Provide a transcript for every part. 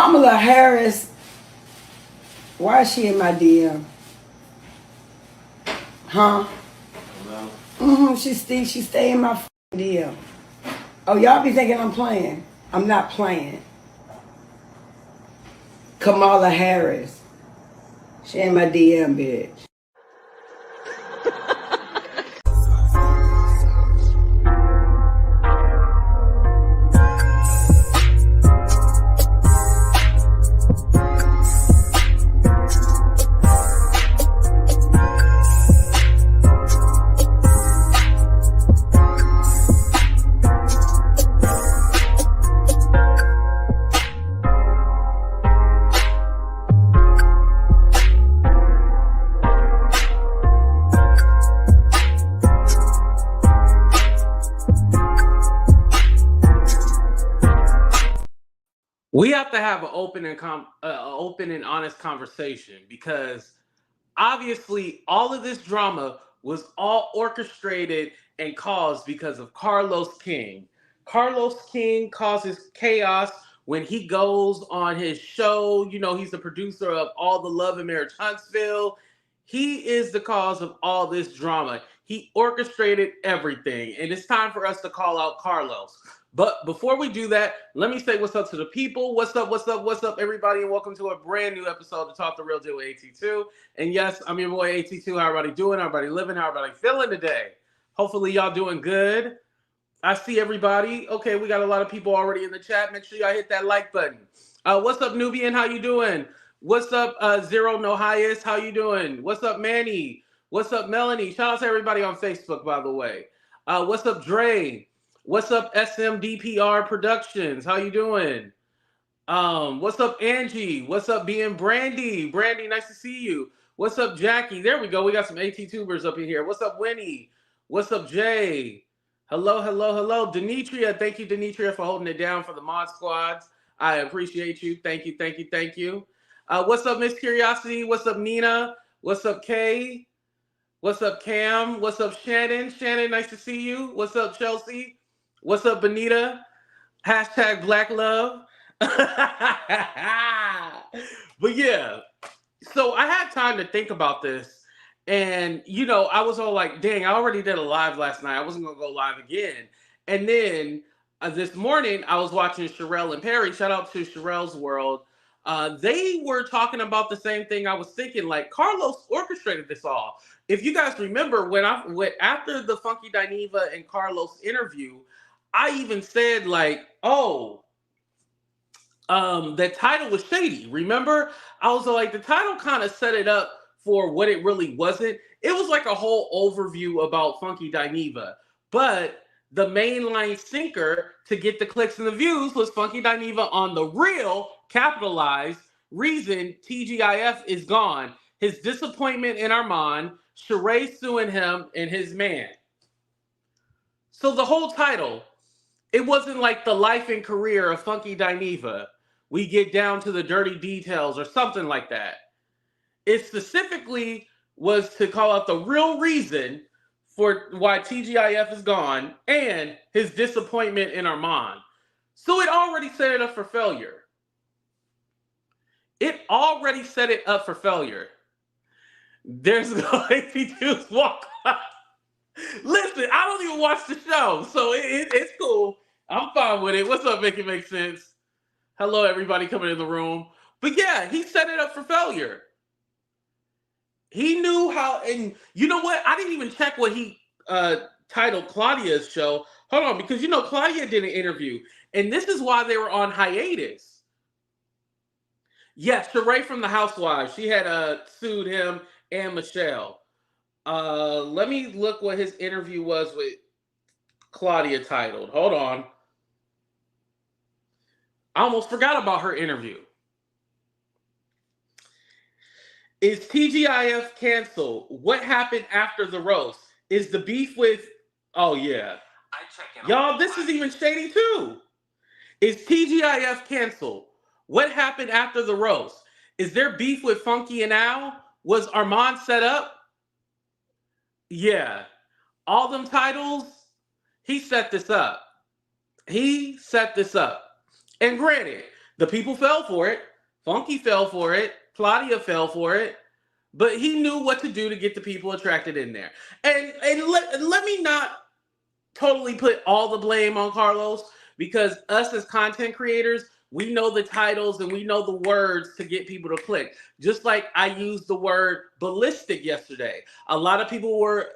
Kamala Harris, why is she in my DM? Huh? She stay in my DM. Oh, y'all be thinking I'm playing. I'm not playing. Kamala Harris. She in my DM, bitch. We have to have an open and honest conversation because obviously all of this drama was all orchestrated and caused because of Carlos King. Carlos King causes chaos when he goes on his show. You know, he's the producer of All the Love in Marriage Huntsville. He is the cause of all this drama. He orchestrated everything, and it's time for us to call out Carlos. But before we do that, let me say what's up to the people. What's up, everybody, and welcome to a brand new episode to Talk the Real Deal with AT2. And yes, I'm your boy AT2. How everybody doing? How everybody living? How everybody feeling today? Hopefully y'all doing good. I see everybody. Okay, we got a lot of people already in the chat. Make sure y'all hit that like button. What's up, Nubian? How you doing? What's up, Zero No Highest? How you doing? What's up, Manny? What's up, Melanie? Shout out to everybody on Facebook, by the way. What's up, Dre? What's up, SMDPR Productions? How you doing? What's up, Angie? What's up, being Brandy? Brandy, nice to see you. What's up, Jackie? There we go. We got some AT-tubers up in here. What's up, Winnie? What's up, Jay? Hello. Denitria, thank you, Denitria, for holding it down for the mod squads. I appreciate you. Thank you. What's up, Miss Curiosity? What's up, Nina? What's up, Kay? What's up, Cam? What's up, Shannon? Shannon, nice to see you. What's up, Chelsea? What's up, Benita? Hashtag Black Love. But yeah, so I had time to think about this. And, you know, I was all like, dang, I already did a live last night. I wasn't going to go live again. And then this morning, I was watching Sherelle and Perry. Shout out to Sherelle's World. They were talking about the same thing. I was thinking, like, Carlos orchestrated this all. If you guys remember, when after the Funky Dineva and Carlos interview, I even said, like, oh, that title was shady. Remember? I was like, the title kind of set it up for what it really wasn't. It was like a whole overview about Funky Dineva. But the mainline sinker to get the clicks and the views was Funky Dineva on the real, capitalized, reason TGIF is gone. His disappointment in Armon, Sheree suing him, and his man. So the whole title, it wasn't like the life and career of Funky Dineva. We get down to the dirty details or something like that. It specifically was to call out the real reason for why TGIF is gone and his disappointment in Armon. So it already set it up for failure. There's no AP2's walk. Listen, I don't even watch the show, so it's cool. I'm fine with it. What's up, Make It Make Sense? Hello, everybody coming in the room. But yeah, he set it up for failure. He knew how, and you know what? I didn't even check what he titled Claudia's show. Hold on, because you know Claudia did an interview, and this is why they were on hiatus. Yes, Sheree from the Housewives. She had sued him and Michelle. Let me look what his interview was with Claudia titled. Hold on. I almost forgot about her interview. Is TGIF canceled? What happened after the roast? Is the beef with... Oh, yeah. Y'all, this is even shady, too. Is TGIF canceled? What happened after the roast? Is there beef with Funky and Al? Was Armon set up? Yeah. All them titles, he set this up. And granted, The people fell for it. Funky fell for it. Claudia fell for it. But he knew what to do to get the people attracted in there. And let me not totally put all the blame on Carlos, because us as content creators, we know the titles and we know the words to get people to click. Just like I used the word ballistic yesterday. A lot of people were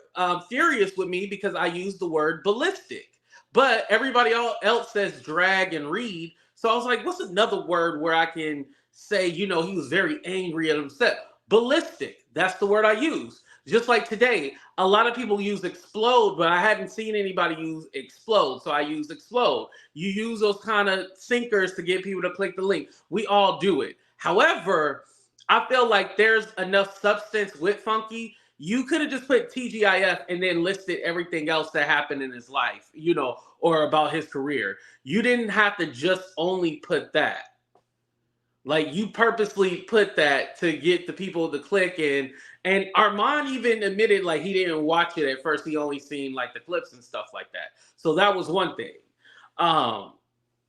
furious with me because I used the word ballistic. But everybody else says drag and read. So I was like, what's another word where I can say, he was very angry at himself? Ballistic. That's the word I use. Just like today, a lot of people use explode, but I hadn't seen anybody use explode, so I use explode. You use those kind of sinkers to get people to click the link. We all do it. However, I feel like there's enough substance with Funky. You could have just put TGIF and then listed everything else that happened in his life, or about his career. You didn't have to just only put that. Like, you purposely put that to get the people to click in. And Armon even admitted, like, he didn't watch it at first. He only seen, like, the clips and stuff like that. So that was one thing.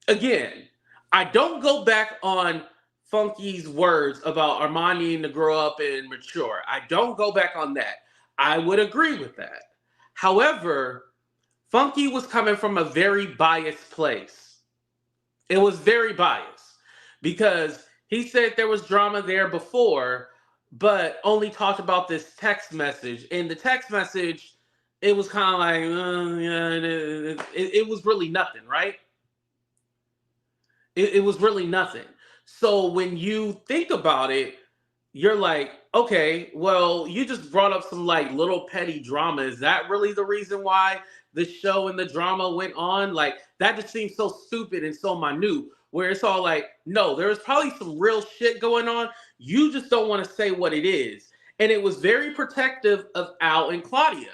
Again, I don't go back on Funky's words about Armon needing to grow up and mature. I don't go back on that. I would agree with that. However, Funky was coming from a very biased place. It was very biased. Because he said there was drama there before, but only talked about this text message. And the text message, it was kind of like, it was really nothing, right? It was really nothing. So when you think about it, you're like, okay, well, you just brought up some like little petty drama. Is that really the reason why the show and the drama went on? Like, that just seems so stupid and so minute. Where it's all like, no, there's probably some real shit going on. You just don't want to say what it is. And it was very protective of Al and Claudia.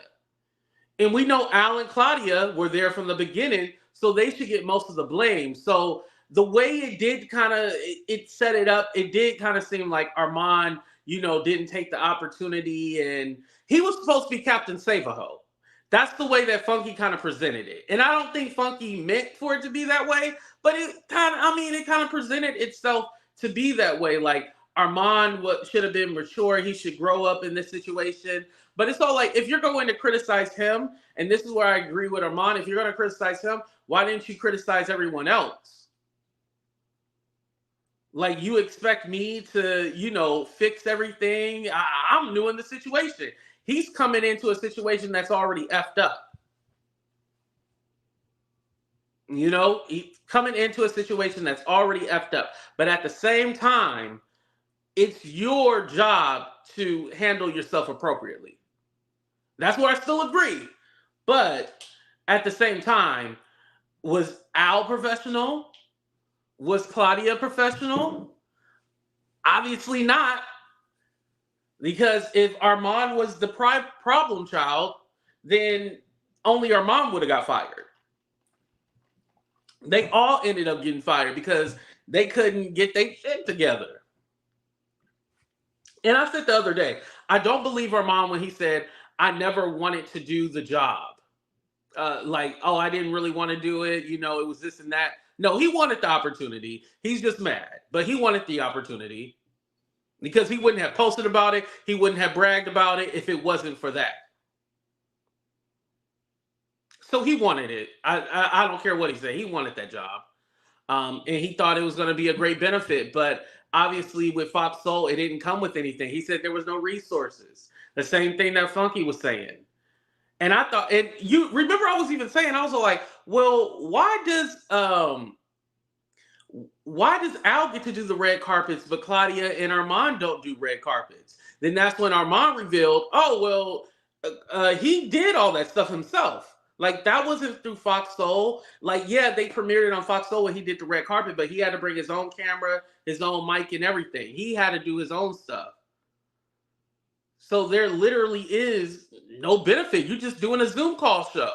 And we know Al and Claudia were there from the beginning, so they should get most of the blame. So the way it did kind of, it set it up, it did kind of seem like Armon, didn't take the opportunity. And he was supposed to be Captain Save-A-Ho. That's the way that Funky kind of presented it. And I don't think Funky meant for it to be that way, but it kind of presented itself to be that way. Like, Armon should have been mature. He should grow up in this situation. But it's all like, if you're going to criticize him, and this is where I agree with Armon, if you're going to criticize him, why didn't you criticize everyone else? Like, you expect me to, fix everything? I'm new in the situation. He's coming into a situation that's already effed up. He's coming into a situation that's already effed up. But at the same time, it's your job to handle yourself appropriately. That's where I still agree. But at the same time, was Al professional? Was Claudia professional? Obviously not. Because if Armon was the problem child, then only Armon would have got fired. They all ended up getting fired because they couldn't get their shit together. And I said the other day, I don't believe Armon when he said, I never wanted to do the job. I didn't really want to do it. It was this and that. No, he wanted the opportunity. He's just mad. But he wanted the opportunity. Because he wouldn't have posted about it. He wouldn't have bragged about it if it wasn't for that. So he wanted it. I don't care what he said. He wanted that job. And he thought it was going to be a great benefit. But obviously with Fox Soul, it didn't come with anything. He said there was no resources. The same thing that Funky was saying. And I thought, and you remember I was even saying, I was like, well, why does Al get to do the red carpets, but Claudia and Armon don't do red carpets? Then that's when Armon revealed, he did all that stuff himself. Like, that wasn't through Fox Soul. Like, yeah, they premiered it on Fox Soul when he did the red carpet, but he had to bring his own camera, his own mic, and everything. He had to do his own stuff. So there literally is no benefit. You're just doing a Zoom call show.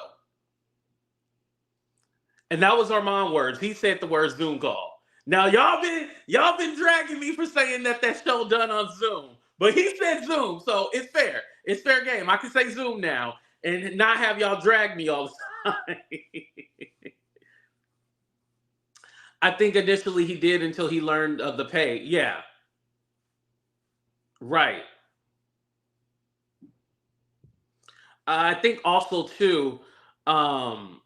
And that was Armon words. He said the word Zoom call. Now y'all been dragging me for saying that show done on Zoom. But he said Zoom, so it's fair. It's fair game. I can say Zoom now and not have y'all drag me all the time. I think initially he did until he learned of the pay. Yeah, right. I think also too, um,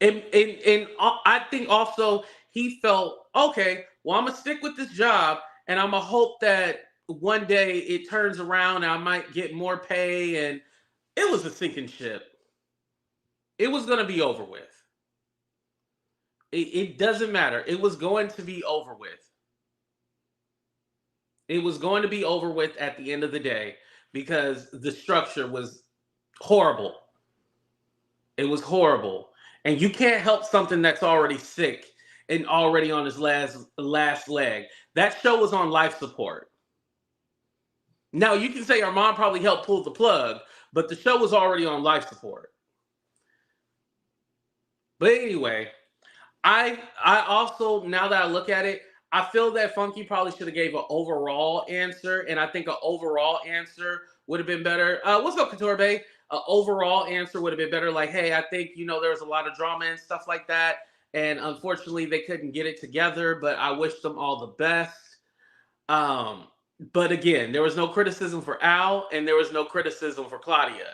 and I think also he felt okay. Well, I'm gonna stick with this job, and I'm gonna hope that one day it turns around, and I might get more pay. And it was a sinking ship. It was gonna be over with. It doesn't matter. It was going to be over with. It was going to be over with at the end of the day because the structure was horrible. It was horrible. And you can't help something that's already sick and already on his last leg. That show was on life support. Now you can say our mom probably helped pull the plug, but the show was already on life support. But anyway, I also, now that I look at it, I feel that Funky probably should have gave an overall answer, and I think an overall answer would have been better. What's up, Couture Bay? An overall answer would have been better. Like, hey, I think there was a lot of drama and stuff like that, and unfortunately they couldn't get it together. But I wish them all the best. Um, but again, there was no criticism for Al, and there was no criticism for Claudia.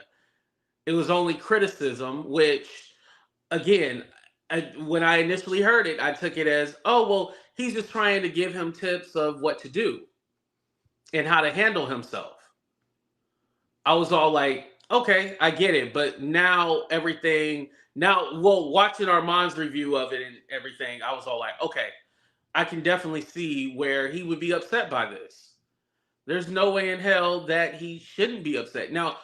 It was only criticism, which again, when I initially heard it, I took it as, oh, well, he's just trying to give him tips of what to do and how to handle himself. I was all like, okay, I get it. But now watching Armand's review of it and everything, I was all like, okay, I can definitely see where he would be upset by this. There's no way in hell that he shouldn't be upset. Now,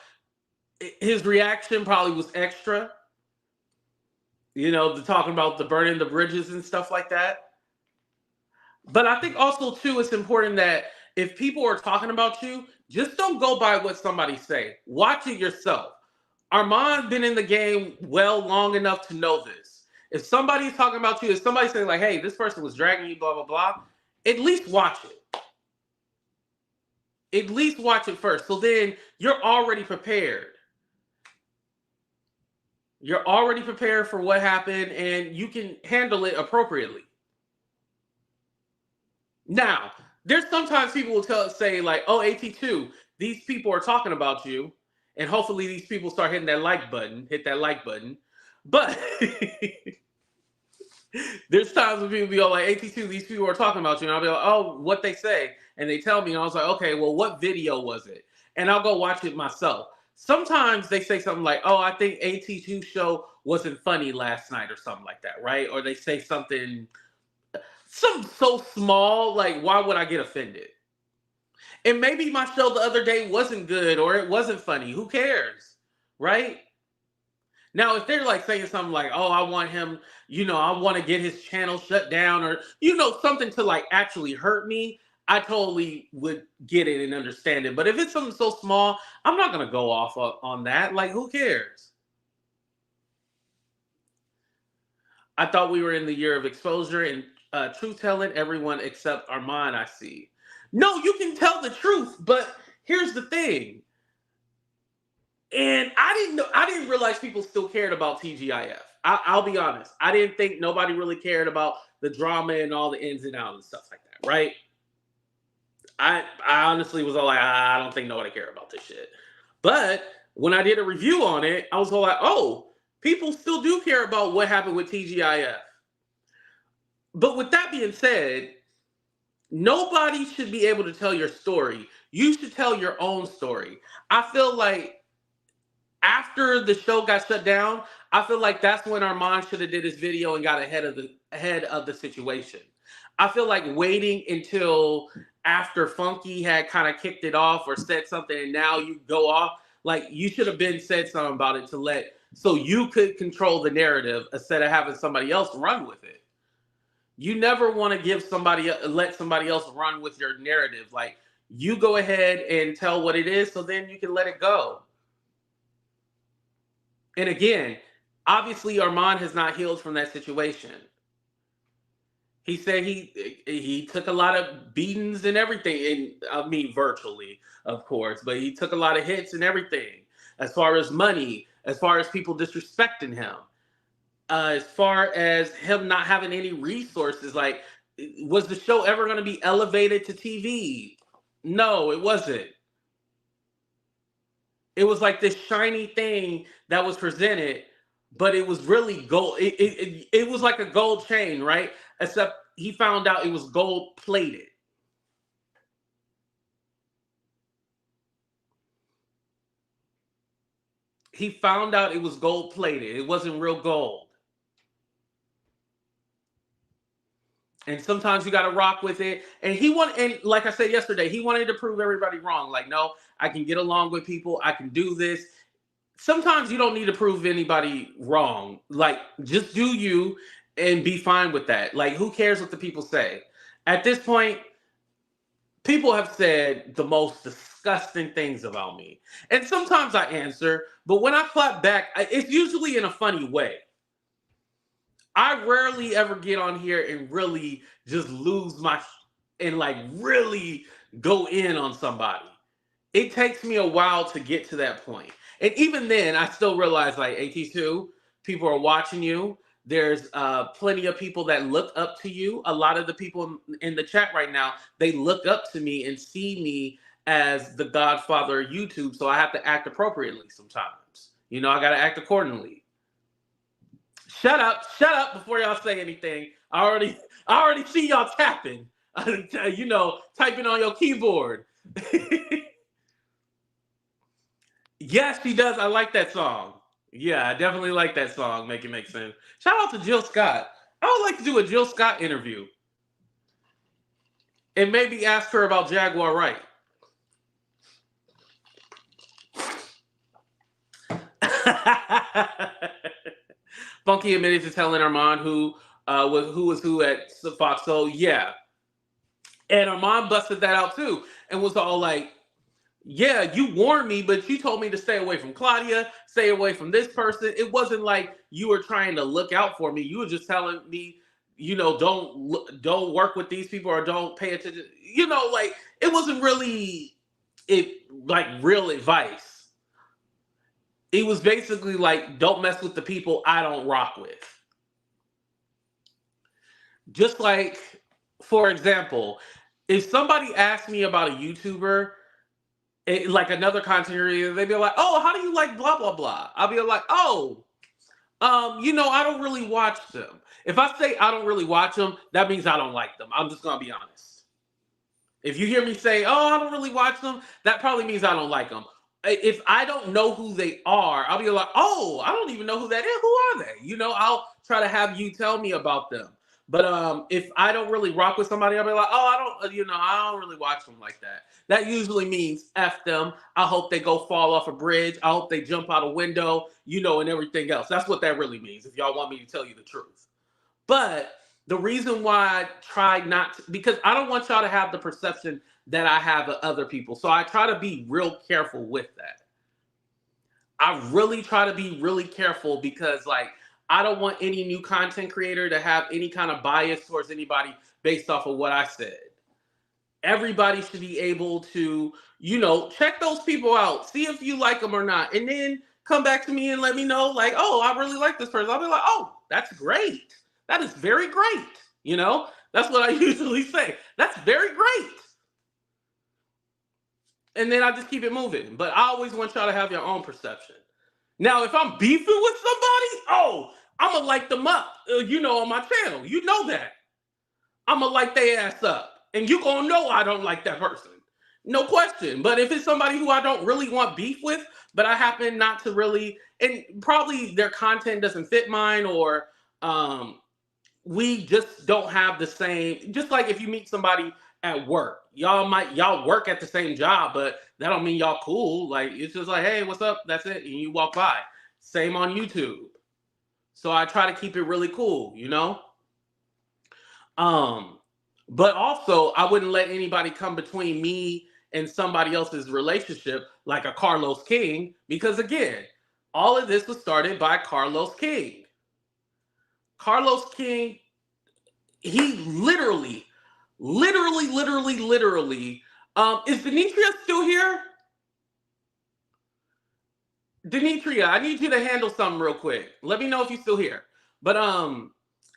his reaction probably was extra. The talking about the burning the bridges and stuff like that. But I think also too, it's important that if people are talking about you, just don't go by what somebody say. Watch it yourself. Armand been in the game long enough to know this. If somebody's talking about you, if somebody's saying like, hey, this person was dragging you, blah, blah, blah, at least watch it. At least watch it first. So then you're already prepared. You're already prepared for what happened and you can handle it appropriately. Now, there's sometimes people will say like, oh, AT2, these people are talking about you. And hopefully these people start hitting that like button. Hit that like button. But there's times when people be all like, AT2, these people are talking about you. And I'll be like, oh, what they say? And they tell me, and I was like, okay, well, what video was it? And I'll go watch it myself. Sometimes they say something like, oh, I think AT2 show wasn't funny last night or something like that, right? Or they say something so small, like, why would I get offended? And maybe my show the other day wasn't good or it wasn't funny. Who cares, right? Now, if they're like saying something like, oh, I want him, I want to get his channel shut down or, something to like actually hurt me, I totally would get it and understand it. But if it's something so small, I'm not going to go off on that. Like, who cares? I thought we were in the year of exposure and truth telling, everyone except Armand, I see. No, you can tell the truth, but here's the thing. And I didn't realize people still cared about TGIF. I'll be honest. I didn't think nobody really cared about the drama and all the ins and outs and stuff like that, right? I honestly was all like, I don't think nobody cared about this shit. But when I did a review on it, I was all like, oh, people still do care about what happened with TGIF. But with that being said, nobody should be able to tell your story. You should tell your own story. I feel like after the show got shut down, I feel like that's when Armand should have did his video and got ahead of the situation. I feel like waiting until after Funky had kind of kicked it off or said something and now you go off, like you should have been said something about it so you could control the narrative instead of having somebody else run with it. You never want to let somebody else run with your narrative. Like you go ahead and tell what it is so then you can let it go. And again, obviously Armand has not healed from that situation. He said he took a lot of beatings and everything, and I mean virtually, of course, but he took a lot of hits and everything, as far as money, as far as people disrespecting him. as far as him not having any resources, like, was the show ever going to be elevated to TV? No, it wasn't. It was like this shiny thing that was presented, but it was really gold. It was like a gold chain, right? Except he found out it was gold plated. He found out it was gold plated. It wasn't real gold. And sometimes you got to rock with it. And and like I said yesterday, he wanted to prove everybody wrong. Like, no, I can get along with people. I can do this. Sometimes you don't need to prove anybody wrong. Like, just do you and be fine with that. Like, who cares what the people say? At this point, people have said the most disgusting things about me. And sometimes I answer, but when I clap back, it's usually in a funny way. I rarely ever get on here and really just and like really go in on somebody. It takes me a while to get to that point. And even then, I still realize, like, AT2, people are watching you. There's plenty of people that look up to you. A lot of the people in the chat right now, they look up to me and see me as the godfather of YouTube. So I have to act appropriately sometimes. You know, I got to act accordingly. Shut up before y'all say anything. I already see y'all tapping. You know, typing on your keyboard. Yes, she does. I like that song. Yeah, I definitely like that song. Make it make sense. Shout out to Jill Scott. I would like to do a Jill Scott interview. And maybe ask her about Jaguar Wright. Funky admitted to telling Armon who was who at Fox Soul. Yeah. And Armon busted that out too. And was all like, yeah, you warned me, but you told me to stay away from Claudia, stay away from this person. It wasn't like you were trying to look out for me. You were just telling me, you know, don't work with these people or don't pay attention. You know, like, it wasn't really real advice. It was basically like, don't mess with the people I don't rock with. Just like, for example, if somebody asked me about a YouTuber, like another content creator, they'd be like, oh, how do you like blah, blah, blah? I'll be like, oh, you know, I don't really watch them. If I say I don't really watch them, that means I don't like them. I'm just going to be honest. If you hear me say, oh, I don't really watch them, that probably means I don't like them. If I don't know who they are, I'll be like, oh, I don't even know who that is. Who are they? You know, I'll try to have you tell me about them. But if I don't really rock with somebody, I'll be like, oh, I don't really watch them like that. That usually means F them. I hope they go fall off a bridge. I hope they jump out a window, you know, and everything else. That's what that really means, if y'all want me to tell you the truth. But the reason why I try not to, because I don't want y'all to have the perception that I have of other people. So I try to be real careful with that. I really try to be really careful because, like, I don't want any new content creator to have any kind of bias towards anybody based off of what I said. Everybody should be able to, you know, check those people out, see if you like them or not, and then come back to me and let me know, like, oh, I really like this person. I'll be like, oh, that's great. That is very great. You know, that's what I usually say. That's very great. And then I just keep it moving. But I always want y'all to have your own perception. Now, if I'm beefing with somebody, oh, I'm going to light them up, you know, on my channel. You know that. I'm going to light their ass up. And you going to know I don't like that person. No question. But if it's somebody who I don't really want beef with, but I happen not to really, and probably their content doesn't fit mine, or we just don't have the same, just like if you meet somebody at work, y'all work at the same job, but that don't mean y'all cool. Like, it's just like, hey, what's up? That's it. And you walk by. Same on YouTube. So I try to keep it really cool, you know? But also I wouldn't let anybody come between me and somebody else's relationship, like a Carlos King, because again, all of this was started by Carlos King. Carlos King, he literally, is Demetria still here? Demetria, I need you to handle something real quick. Let me know if you're still here. But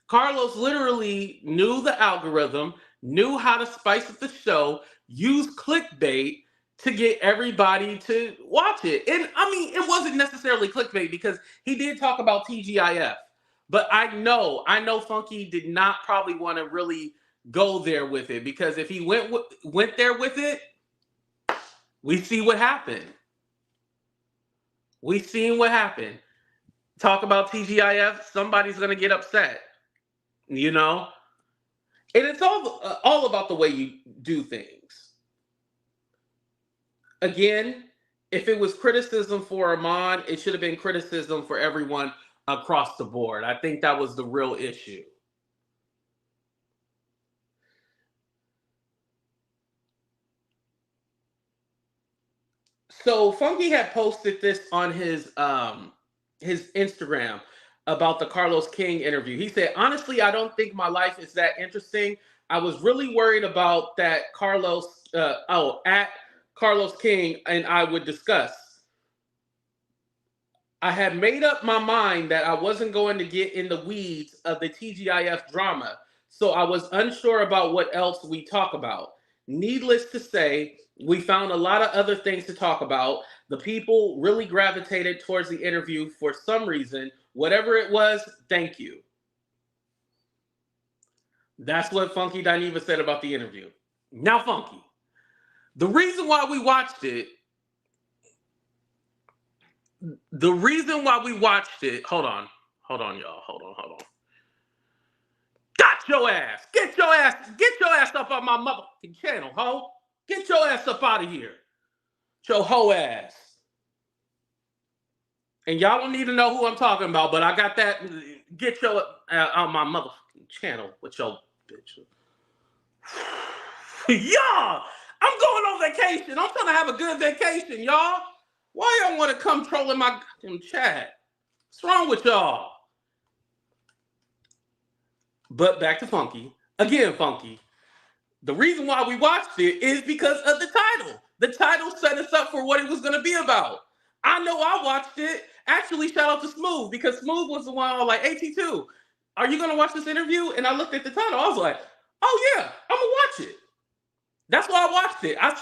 Carlos literally knew the algorithm, knew how to spice up the show, use clickbait to get everybody to watch it. And I mean, it wasn't necessarily clickbait because he did talk about TGIF. But I know Funky did not probably want to really go there with it, because if he went there with it, we see what happened. We seen what happened. Talk about TGIF, somebody's gonna get upset, you know. And it's all about the way you do things. Again, if it was criticism for Armon, it should have been criticism for everyone across the board. I think that was the real issue. So Funky had posted this on his Instagram about the Carlos King interview. He said, "Honestly, I don't think my life is that interesting. I was really worried about that Carlos at Carlos King and I would discuss. I had made up my mind that I wasn't going to get in the weeds of the TGIF drama, so I was unsure about what else we talk about. Needless to say, we found a lot of other things to talk about. The people really gravitated towards the interview for some reason. Whatever it was, thank you." That's what Funky Dineva said about the interview. Now, Funky, the reason why we watched it, hold on, y'all, hold on. Got your ass. Get your ass up on my motherfucking channel, ho. Get your ass up out of here. Your hoe ass. And y'all don't need to know who I'm talking about, but I got that. Get your on my motherfucking channel with your bitch. Y'all, I'm going on vacation. I'm trying to have a good vacation, y'all. Why y'all want to come trolling my goddamn chat? What's wrong with y'all? But back to Funky. Again, Funky. The reason why we watched it is because of the title. The title set us up for what it was going to be about. I know I watched it. Actually, shout out to Smooth, because Smooth was the one I was like, AT2, are you going to watch this interview? And I looked at the title. I was like, oh yeah, I'm going to watch it. That's why I watched it. I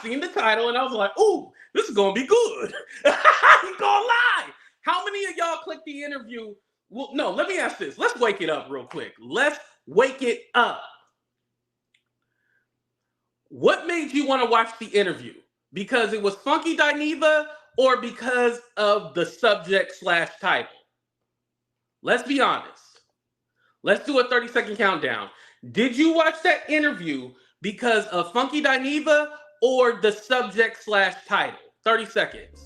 seen the title and I was like, ooh, this is going to be good. I ain't going to lie. How many of y'all clicked the interview? Well, no, let me ask this. Let's wake it up real quick. Let's wake it up. What made you want to watch the interview? Because it was Funky Dineva or because of the subject/title? Let's be honest. Let's do a 30-second countdown. Did you watch that interview because of Funky Dineva or the subject/title? 30 seconds.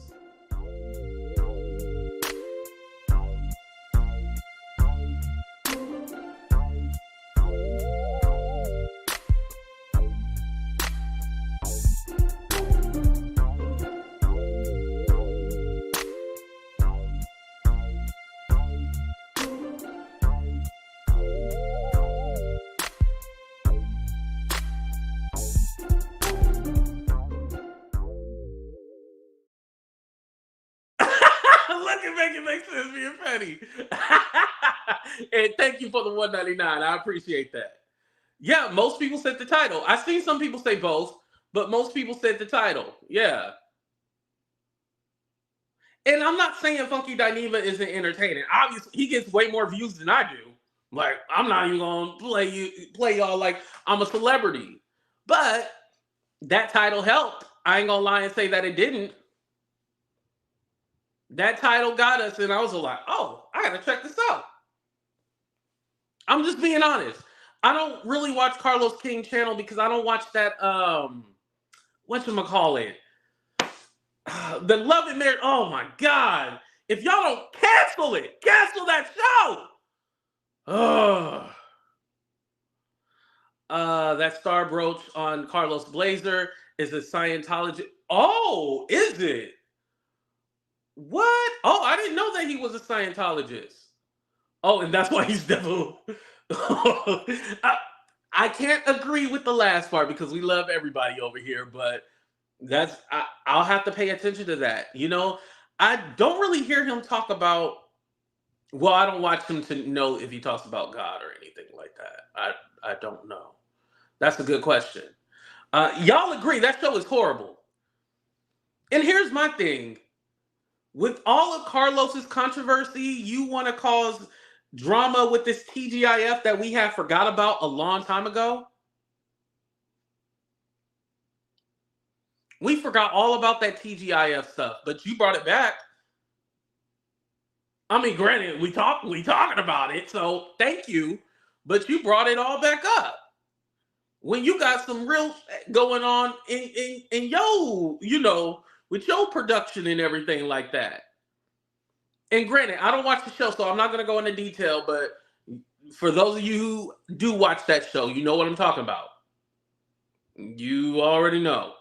Look at make it make sense, being petty. And thank you for the $1.99. I appreciate that. Yeah, most people said the title. I've seen some people say both, but most people said the title. Yeah. And I'm not saying Funky Dineva isn't entertaining. Obviously, he gets way more views than I do. Like, I'm not even gonna play y'all like I'm a celebrity. But that title helped. I ain't gonna lie and say that it didn't. That title got us, and I was like, oh, I gotta check this out. I'm just being honest. I don't really watch Carlos King channel because I don't watch that whatchamacallit? The Love and Marriage. Oh my God. If y'all don't cancel it, cancel that show. That star brooch on Carlos Blazer is a Scientologist. Oh, is it? What? Oh, I didn't know that he was a Scientologist. Oh, and that's why he's devil. I can't agree with the last part because we love everybody over here, but I'll have to pay attention to that. You know, I don't really hear him talk about Well, I don't watch him to know if he talks about God or anything like that. I don't know. That's a good question. Y'all agree that show is horrible. And here's my thing. With all of Carlos's controversy, you want to cause drama with this TGIF that we have forgot about a long time ago? We forgot all about that TGIF stuff, but you brought it back. I mean, granted, we talking about it, so thank you, but you brought it all back up. When you got some real going on in yo, with your production and everything like that. And granted, I don't watch the show, so I'm not going to go into detail, but for those of you who do watch that show, you know what I'm talking about. You already know.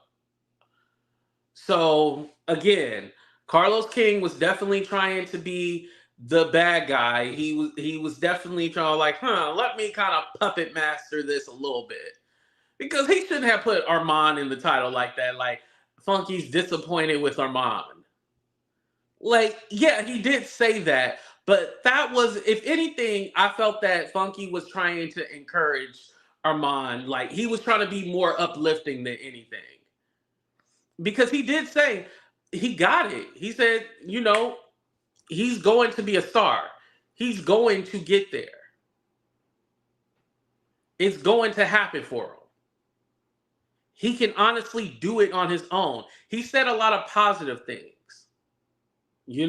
So, again, Carlos King was definitely trying to be the bad guy. He was definitely trying to let me kind of puppet master this a little bit. Because he shouldn't have put Armon in the title like that. Like, Funky's disappointed with Armon. Like, yeah, he did say that, but that was, if anything, I felt that Funky was trying to encourage Armand. Like, he was trying to be more uplifting than anything. Because he did say, he got it. He said, he's going to be a star. He's going to get there. It's going to happen for him. He can honestly do it on his own. He said a lot of positive things. He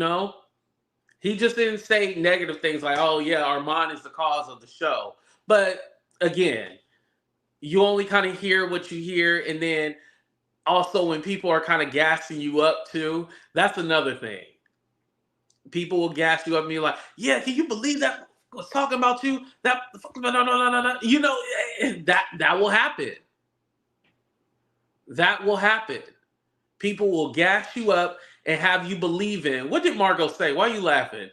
just didn't say negative things like, oh, yeah, Armand is the cause of the show. But again, you only kind of hear what you hear. And then also when people are kind of gassing you up too, that's another thing. People will gas you up and be like, yeah, can you believe that was talking about you? That that will happen. That will happen. People will gas you up and have you believe in. What did Margot say? Why are you laughing?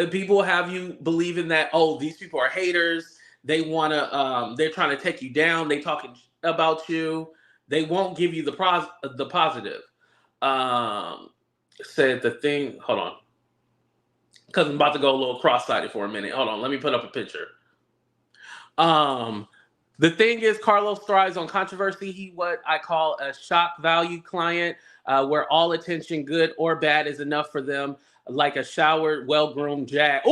People will have you believing that, oh, these people are haters. They want to, they're trying to take you down. They talking about you. They won't give you the positive. Said the thing, hold on. Because I'm about to go a little cross-sided for a minute. Hold on, let me put up a picture. The thing is, Carlos thrives on controversy. He what I call a shock value client, where all attention, good or bad, is enough for them, like a showered, well-groomed jag. Ooh!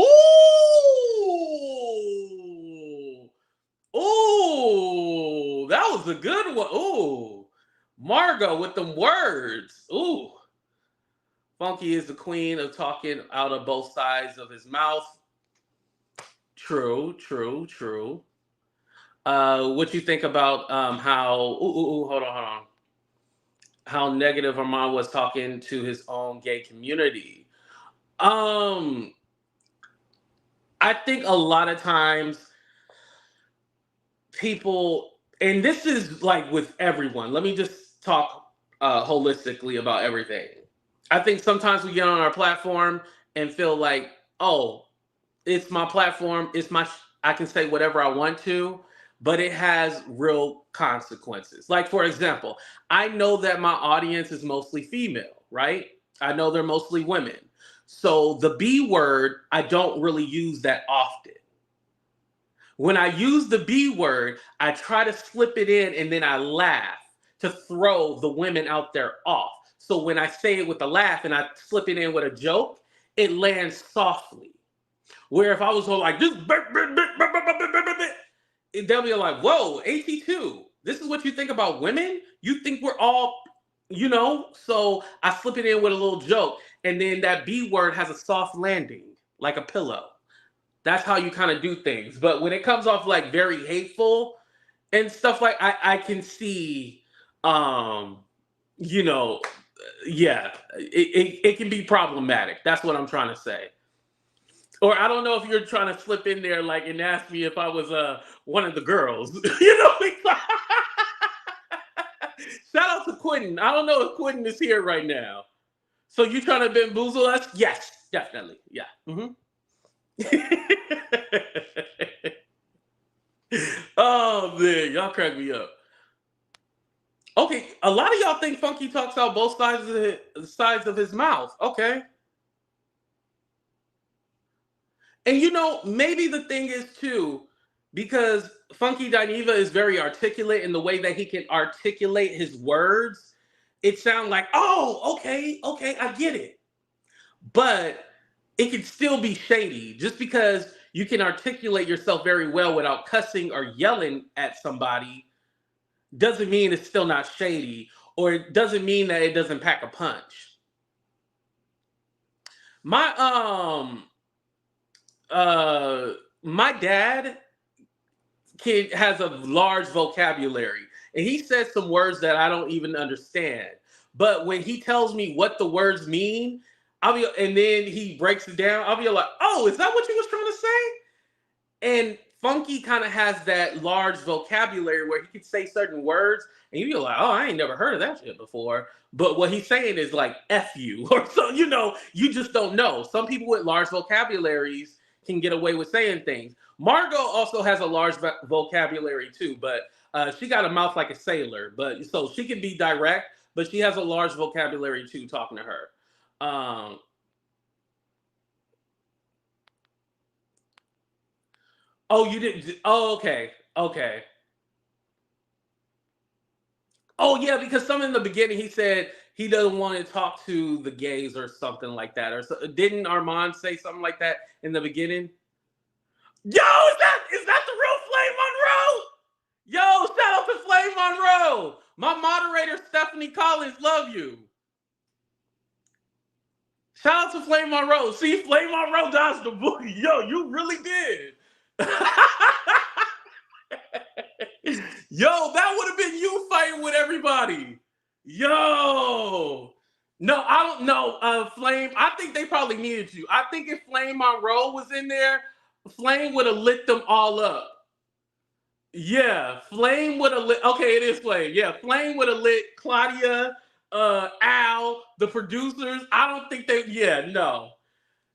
Ooh! That was a good one. Ooh! Margot with them words. Ooh! Funky is the queen of talking out of both sides of his mouth. True, true, true. What you think about how? Hold on. How negative Armand was talking to his own gay community. I think a lot of times people, and this is like with everyone. Let me just talk holistically about everything. I think sometimes we get on our platform and feel like, oh, it's my platform. I can say whatever I want to, but it has real consequences. Like, for example, I know that my audience is mostly female, right? I know they're mostly women. So the B word, I don't really use that often. When I use the B word, I try to slip it in and then I laugh to throw the women out there off. So when I say it with a laugh and I slip it in with a joke, it lands softly. Where if I was like this, they'll be like, whoa, AT2, this is what you think about women? You think we're all, So I slip it in with a little joke. And then that B word has a soft landing, like a pillow. That's how you kind of do things. But when it comes off like very hateful and stuff like, I can see, yeah, it can be problematic. That's what I'm trying to say. Or I don't know if you're trying to slip in there like and ask me if I was one of the girls. Shout out to Quentin. I don't know if Quentin is here right now. So you trying to bamboozle us? Yes, definitely. Yeah. Mm-hmm. Oh man, y'all crack me up. Okay, a lot of y'all think Funky talks out both sides of his mouth. Okay. And you know, maybe the thing is too, because Funky Dineva is very articulate in the way that he can articulate his words. It sounds like, oh, okay, okay, I get it. But it can still be shady just because you can articulate yourself very well without cussing or yelling at somebody doesn't mean it's still not shady, or it doesn't mean that it doesn't pack a punch. My my dad has a large vocabulary, and he says some words that I don't even understand. But when he tells me what the words mean, and then he breaks it down, I'll be like, "Oh, is that what you was trying to say?" And Funky kind of has that large vocabulary where he can say certain words, and you be like, "Oh, I ain't never heard of that shit before." But what he's saying is like "f you" or so. You know, you just don't know. Some people with large vocabularies can get away with saying things. Margot also has a large vocabulary too, but she got a mouth like a sailor. But so she can be direct, but she has a large vocabulary too. Talking to her. Oh, you didn't. Oh, okay, okay. Oh, yeah, because some in the beginning he said he doesn't want to talk to the gays or something like that. Or so, didn't Armand say something like that in the beginning? Yo, is that the real Flame Monroe? Yo, shout out to Flame Monroe. My moderator Stephanie Collins, love you. Shout out to Flame Monroe. See, Flame Monroe dodged the bullet. Yo, you really did. Yo, that would have been you fighting with everybody. Yo. No, I don't know. Flame, I think they probably needed you. I think if Flame Monroe was in there, Flame would have lit them all up. Yeah, Flame would have lit. Okay, it is Flame. Yeah, Flame would have lit Claudia, Al, the producers. I don't think they. Yeah, no,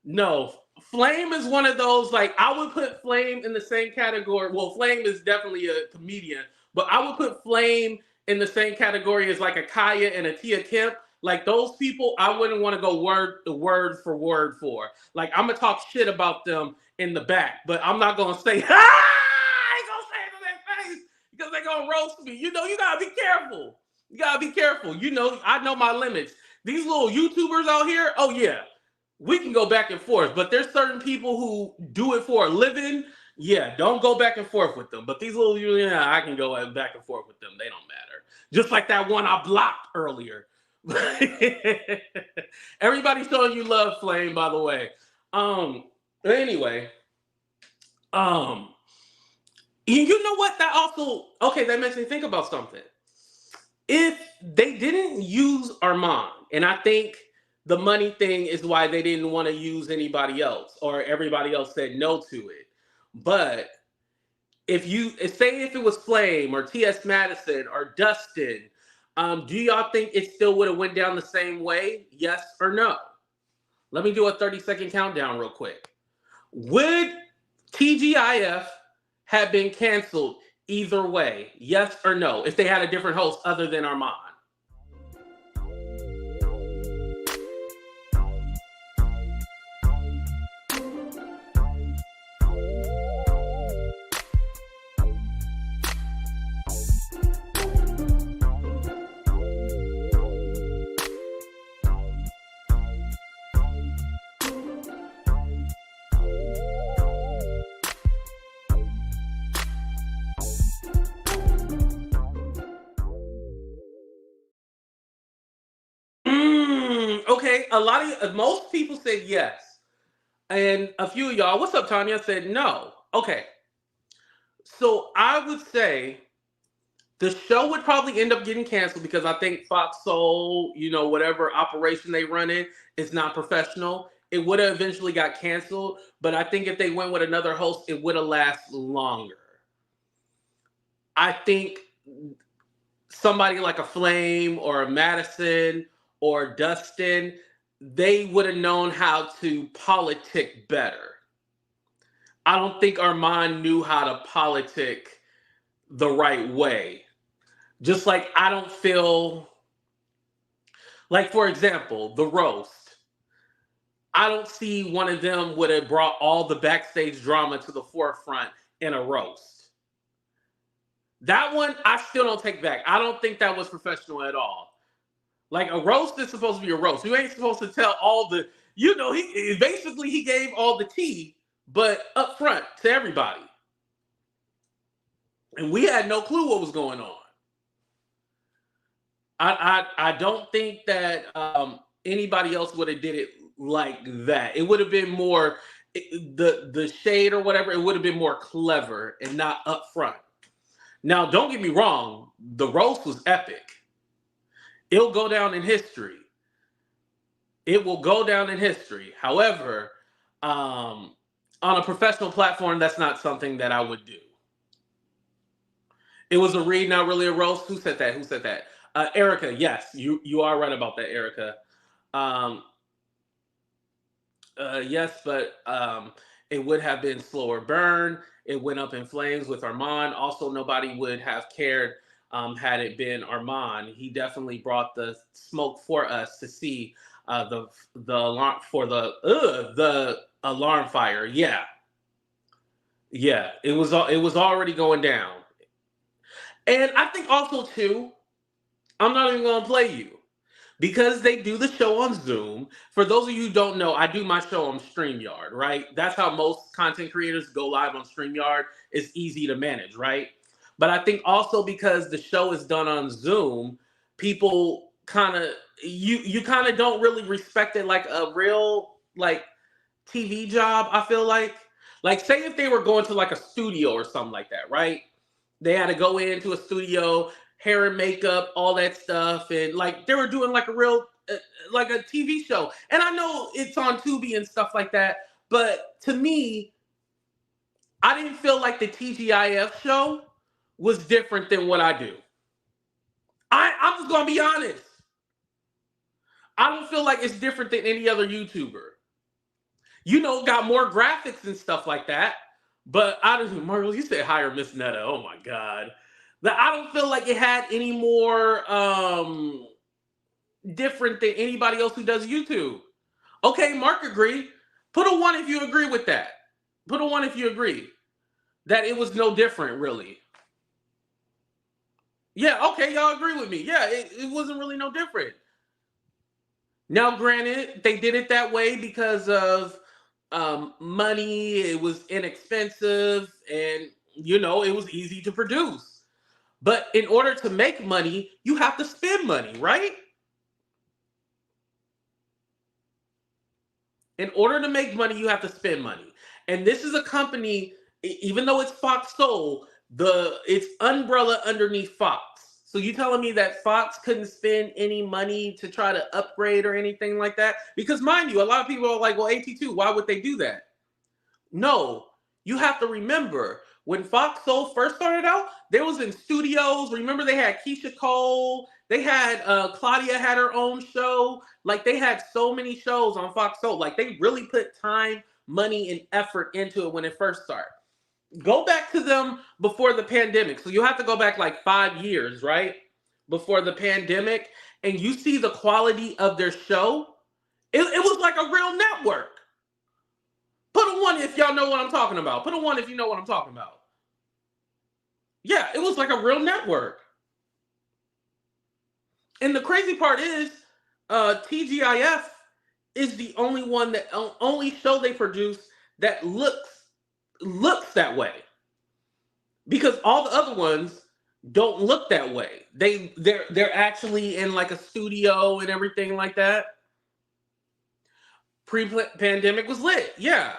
no. Flame is one of those. Like I would put Flame in the same category. Well, Flame is definitely a comedian, but I would put Flame in the same category as like a Kaya and a Tia Kemp. Like those people, I wouldn't want to go word for word for. Like I'm gonna talk shit about them in the back, but I'm not gonna say. I ain't gonna say it to their face because they're gonna roast me. You know, you gotta be careful. You gotta be careful. You know, I know my limits. These little YouTubers out here, oh yeah, we can go back and forth, but there's certain people who do it for a living. Yeah, don't go back and forth with them. But these little, yeah, I can go back and forth with them. They don't matter. Just like that one I blocked earlier. Everybody's showing you love, Flame, by the way. Anyway, you know what? That also, okay, that makes me think about something. If they didn't use Armand, and I think the money thing is why they didn't want to use anybody else, or everybody else said no to it. But if it was Flame or T.S. Madison or Dustin, do y'all think it still would have went down the same way? Yes or no? Let me do a 30-second countdown real quick. Would TGIF have been canceled either way? Yes or no? If they had a different host other than Armand? Okay, most people said yes. And a few of y'all, what's up, Tanya, said no. Okay. So I would say the show would probably end up getting canceled because I think Fox Soul, whatever operation they run in is not professional. It would have eventually got canceled, but I think if they went with another host, it would have lasted longer. I think somebody like a Flame or a Madison or Dustin, they would have known how to politic better. I don't think Armand knew how to politic the right way. Just like I don't feel like, for example, the roast. I don't see one of them would have brought all the backstage drama to the forefront in a roast. That one, I still don't take back. I don't think that was professional at all. Like, a roast is supposed to be a roast. You ain't supposed to tell all the, he gave all the tea, but up front to everybody. And we had no clue what was going on. I don't think that anybody else would have did it like that. It would have been more the shade or whatever. It would have been more clever and not upfront. Now, don't get me wrong. The roast was epic. It'll go down in history. It will go down in history. However, on a professional platform, that's not something that I would do. It was a read, not really a roast. Who said that? Erica, yes, you are right about that, Erica. Yes, but it would have been slower burn. It went up in flames with Armon. Also, nobody would have cared had it been Armon. He definitely brought the smoke for us to see the alarm for the alarm fire. Yeah, it was already going down. And I think also too, I'm not even going to play you because they do the show on Zoom. For those of you who don't know, I do my show on StreamYard, right? That's how most content creators go live on StreamYard. It's easy to manage, right? But I think also because the show is done on Zoom, people kind of, you kind of don't really respect it like a real like TV job, I feel like. Like, say if they were going to like a studio or something like that, right? They had to go into a studio, hair and makeup, all that stuff. And like, they were doing like a real, like a TV show. And I know it's on Tubi and stuff like that. But to me, I didn't feel like the TGIF show was different than what I do. I'm just going to be honest. I don't feel like it's different than any other YouTuber. Got more graphics and stuff like that. But Marvel, you said hire Miss Netta. Oh my God. I don't feel like it had any more different than anybody else who does YouTube. Okay, Mark agree. Put a 1 if you agree with that. Put a 1 if you agree that it was no different, really. Yeah, okay, y'all agree with me. Yeah, it wasn't really no different. Now, granted, they did it that way because of money. It was inexpensive and it was easy to produce. But in order to make money, you have to spend money, right? In order to make money, you have to spend money. And this is a company, even though it's Fox Soul, it's umbrella underneath Fox. So you telling me that Fox couldn't spend any money to try to upgrade or anything like that? Because mind you, a lot of people are like, well, AT2, why would they do that? No, you have to remember, when Fox Soul first started out, there was in studios. Remember, they had Keisha Cole. They had Claudia had her own show. Like, they had so many shows on Fox Soul. Like, they really put time, money, and effort into it when it first started. Go back to them before the pandemic. So you have to go back like 5 years, right? Before the pandemic. And you see the quality of their show. It was like a real network. Put a 1 if y'all know what I'm talking about. Put a 1 if you know what I'm talking about. Yeah, it was like a real network. And the crazy part is, TGIF is the only show they produce that looks that way. Because all the other ones don't look that way. They're actually in like a studio and everything like that. Pre-pandemic was lit, yeah.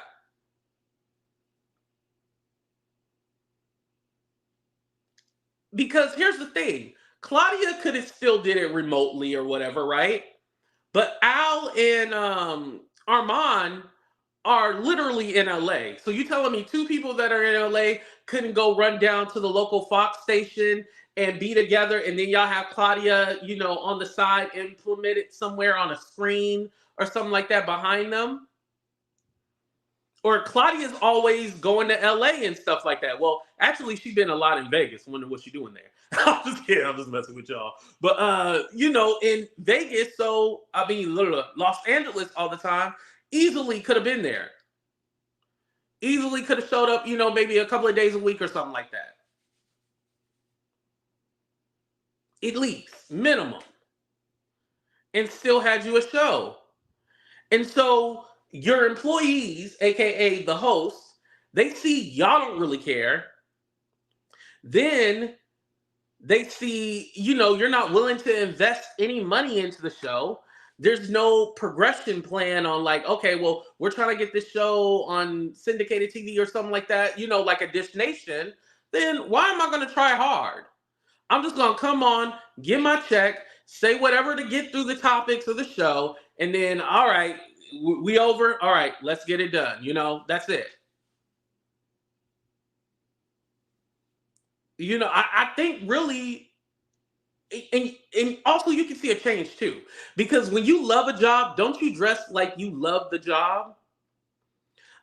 Because here's the thing, Claudia could have still did it remotely or whatever, right? But Al and Armon are literally in LA. So you telling me 2 people that are in LA couldn't go run down to the local Fox station and be together, and then y'all have Claudia, on the side implemented somewhere on a screen or something like that behind them? Or Claudia's always going to LA and stuff like that. Well, actually, she's been a lot in Vegas. Wonder what she's doing there. I'm just kidding. I'm just messing with y'all. But, in Vegas, so, literally, Los Angeles all the time. Easily could have been there. Easily could have showed up, maybe a couple of days a week or something like that. At least, minimum. And still had you a show. And so your employees, aka the hosts, they see y'all don't really care. Then they see, you're not willing to invest any money into the show. There's no progression plan on like, okay, well, we're trying to get this show on syndicated TV or something like that, like a Dish Nation. Then why am I going to try hard? I'm just going to come on, get my check, say whatever to get through the topics of the show. And then, all right, we over. All right, let's get it done. That's it. I think really, and also you can see a change too. Because when you love a job, don't you dress like you love the job?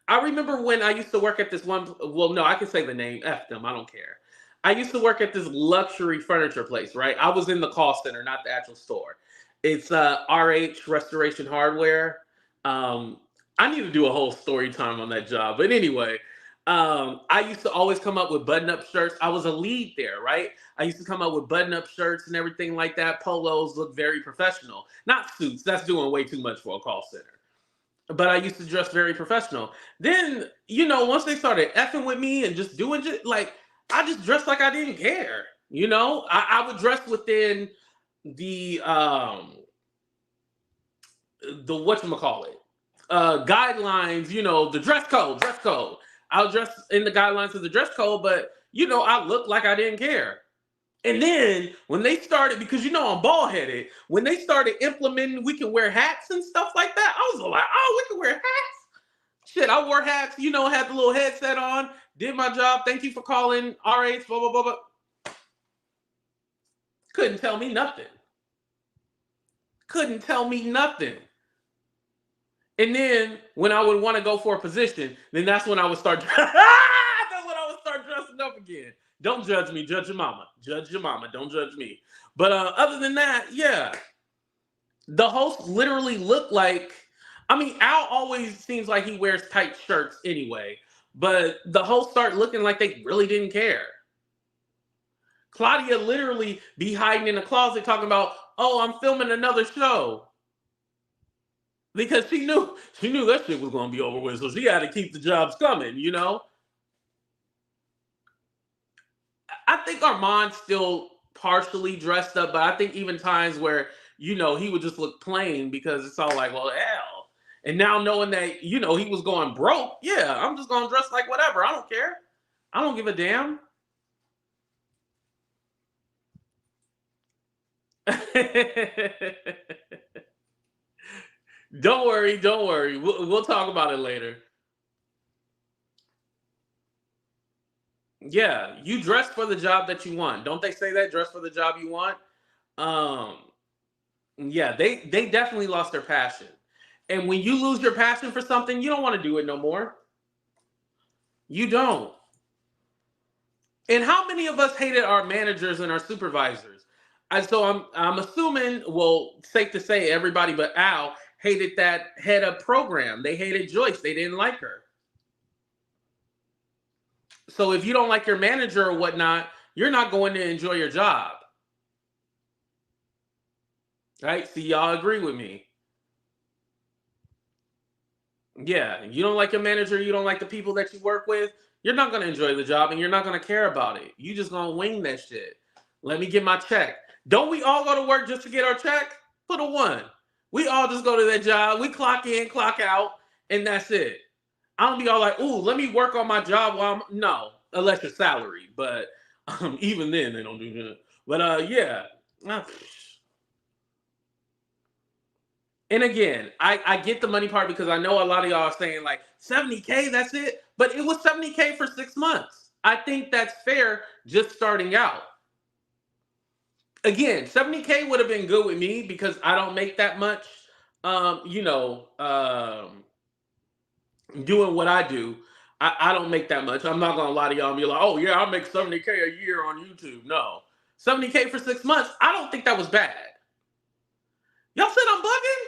I remember when I used to work at this one, well, no, I can say the name, F them, I don't care. I used to work at this luxury furniture place, right? I was in the call center, not the actual store. It's RH Restoration Hardware. I need to do a whole story time on that job. But anyway, I used to always come up with button-up shirts. I was a lead there, right? I used to come up with button-up shirts and everything like that. Polos look very professional. Not suits. That's doing way too much for a call center. But I used to dress very professional. Then, once they started effing with me and just doing I just dressed like I didn't care. I would dress within the whatchamacallit, guidelines, the dress code. I'll dress in the guidelines of the dress code, but I looked like I didn't care. And then when they started, because I'm bald headed, when they started implementing we can wear hats and stuff like that, I was like, oh, we can wear hats. Shit, I wore hats, had the little headset on, did my job. Thank you for calling RH, blah, blah, blah, blah. Couldn't tell me nothing. And then when I would want to go for a position, then that's when I would start dressing up again. Don't judge me, judge your mama. Judge your mama, don't judge me. But other than that, yeah. The host literally looked like, Al always seems like he wears tight shirts anyway, but the hosts start looking like they really didn't care. Claudia literally be hiding in the closet talking about, oh, I'm filming another show. Because she knew that shit was going to be over with, so she had to keep the jobs coming, I think Armon still partially dressed up, but I think even times where, he would just look plain because it's all like, well, hell. And now knowing that, he was going broke, yeah, I'm just going to dress like whatever. I don't care. I don't give a damn. Don't worry. We'll talk about it later. Yeah, you dress for the job that you want. Don't they say that? Dress for the job you want? Yeah, they definitely lost their passion. And when you lose your passion for something, you don't want to do it no more. You don't. And how many of us hated our managers and our supervisors? And so I'm assuming, well, safe to say everybody but Al hated that head of program. They hated Joyce. They didn't like her. So if you don't like your manager or whatnot, you're not going to enjoy your job. Right? See, y'all agree with me. Yeah, you don't like your manager, you don't like the people that you work with, you're not going to enjoy the job and you're not going to care about it. You just going to wing that shit. Let me get my check. Don't we all go to work just to get our check? Put a 1. We all just go to that job. We clock in, clock out, and that's it. I don't be all like, ooh, let me work on my job while no, unless you're salaried. But even then, they don't do that. But yeah. And again, I get the money part because I know a lot of y'all are saying like 70K, that's it. But it was 70K for 6 months. I think that's fair just starting out. Again, 70K would have been good with me because I don't make that much, doing what I do. I don't make that much. I'm not going to lie to y'all and be like, oh, yeah, I make 70K a year on YouTube. No. 70K for 6 months, I don't think that was bad. Y'all said I'm bugging?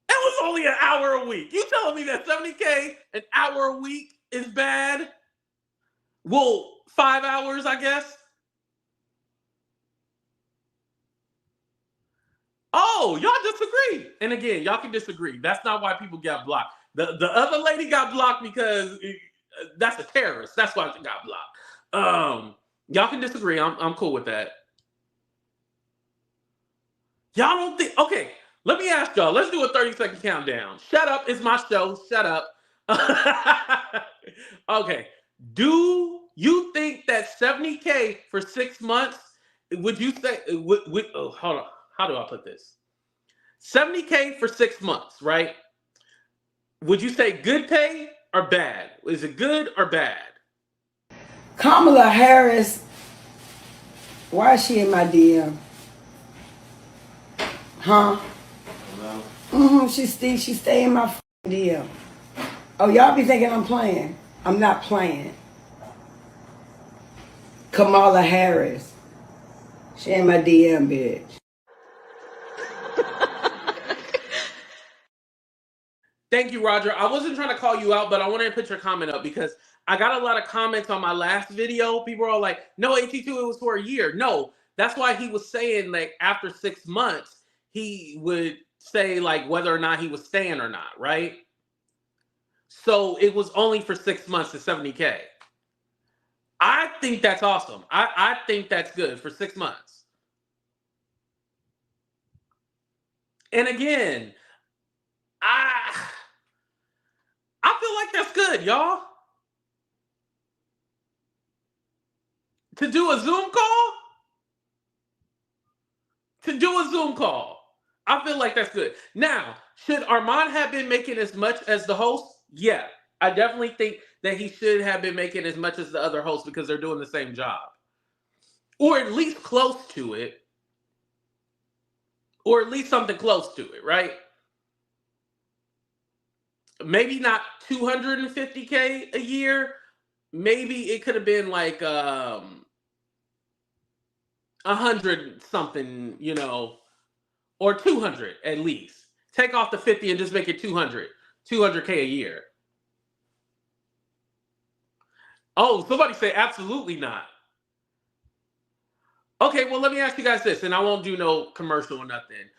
It was only an hour a week. You telling me that 70K an hour a week is bad? Well, 5 hours, I guess. Oh, y'all disagree. And again, y'all can disagree. That's not why people got blocked. The other lady got blocked because that's a terrorist. That's why she got blocked. Y'all can disagree. I'm cool with that. Y'all don't think? Okay, let me ask y'all. Let's do a 30-second countdown. Shut up. It's my show. Shut up. Okay. Do you think that 70K for 6 months? Would you say? Oh, hold on. How do I put this? 70K for 6 months, right? Would you say good pay or bad? Is it good or bad? Kamala Harris, why is she in my DM? Huh? She stay in my DM. Oh, y'all be thinking I'm playing. I'm not playing. Kamala Harris. She in my DM, bitch. Thank you, Roger. I wasn't trying to call you out, but I wanted to put your comment up because I got a lot of comments on my last video. People are like, no, AT2, it was for a year. No, that's why he was saying like after 6 months, he would say like whether or not he was staying or not, right? So it was only for 6 months to 70K. I think that's awesome. I think that's good for 6 months. And again, I feel like that's good, y'all. To do a Zoom call? To do a Zoom call. I feel like that's good. Now, should Armon have been making as much as the host? Yeah. I definitely think that he should have been making as much as the other hosts because they're doing the same job. Or at least close to it. Or at least something close to it, right? Maybe not 250K a year. Maybe it could have been like 100 something, you know, or 200 at least. Take off the 50 and just make it 200K a year. Oh, somebody say absolutely not. Okay, well, let me ask you guys this, and I won't do no commercial or nothing.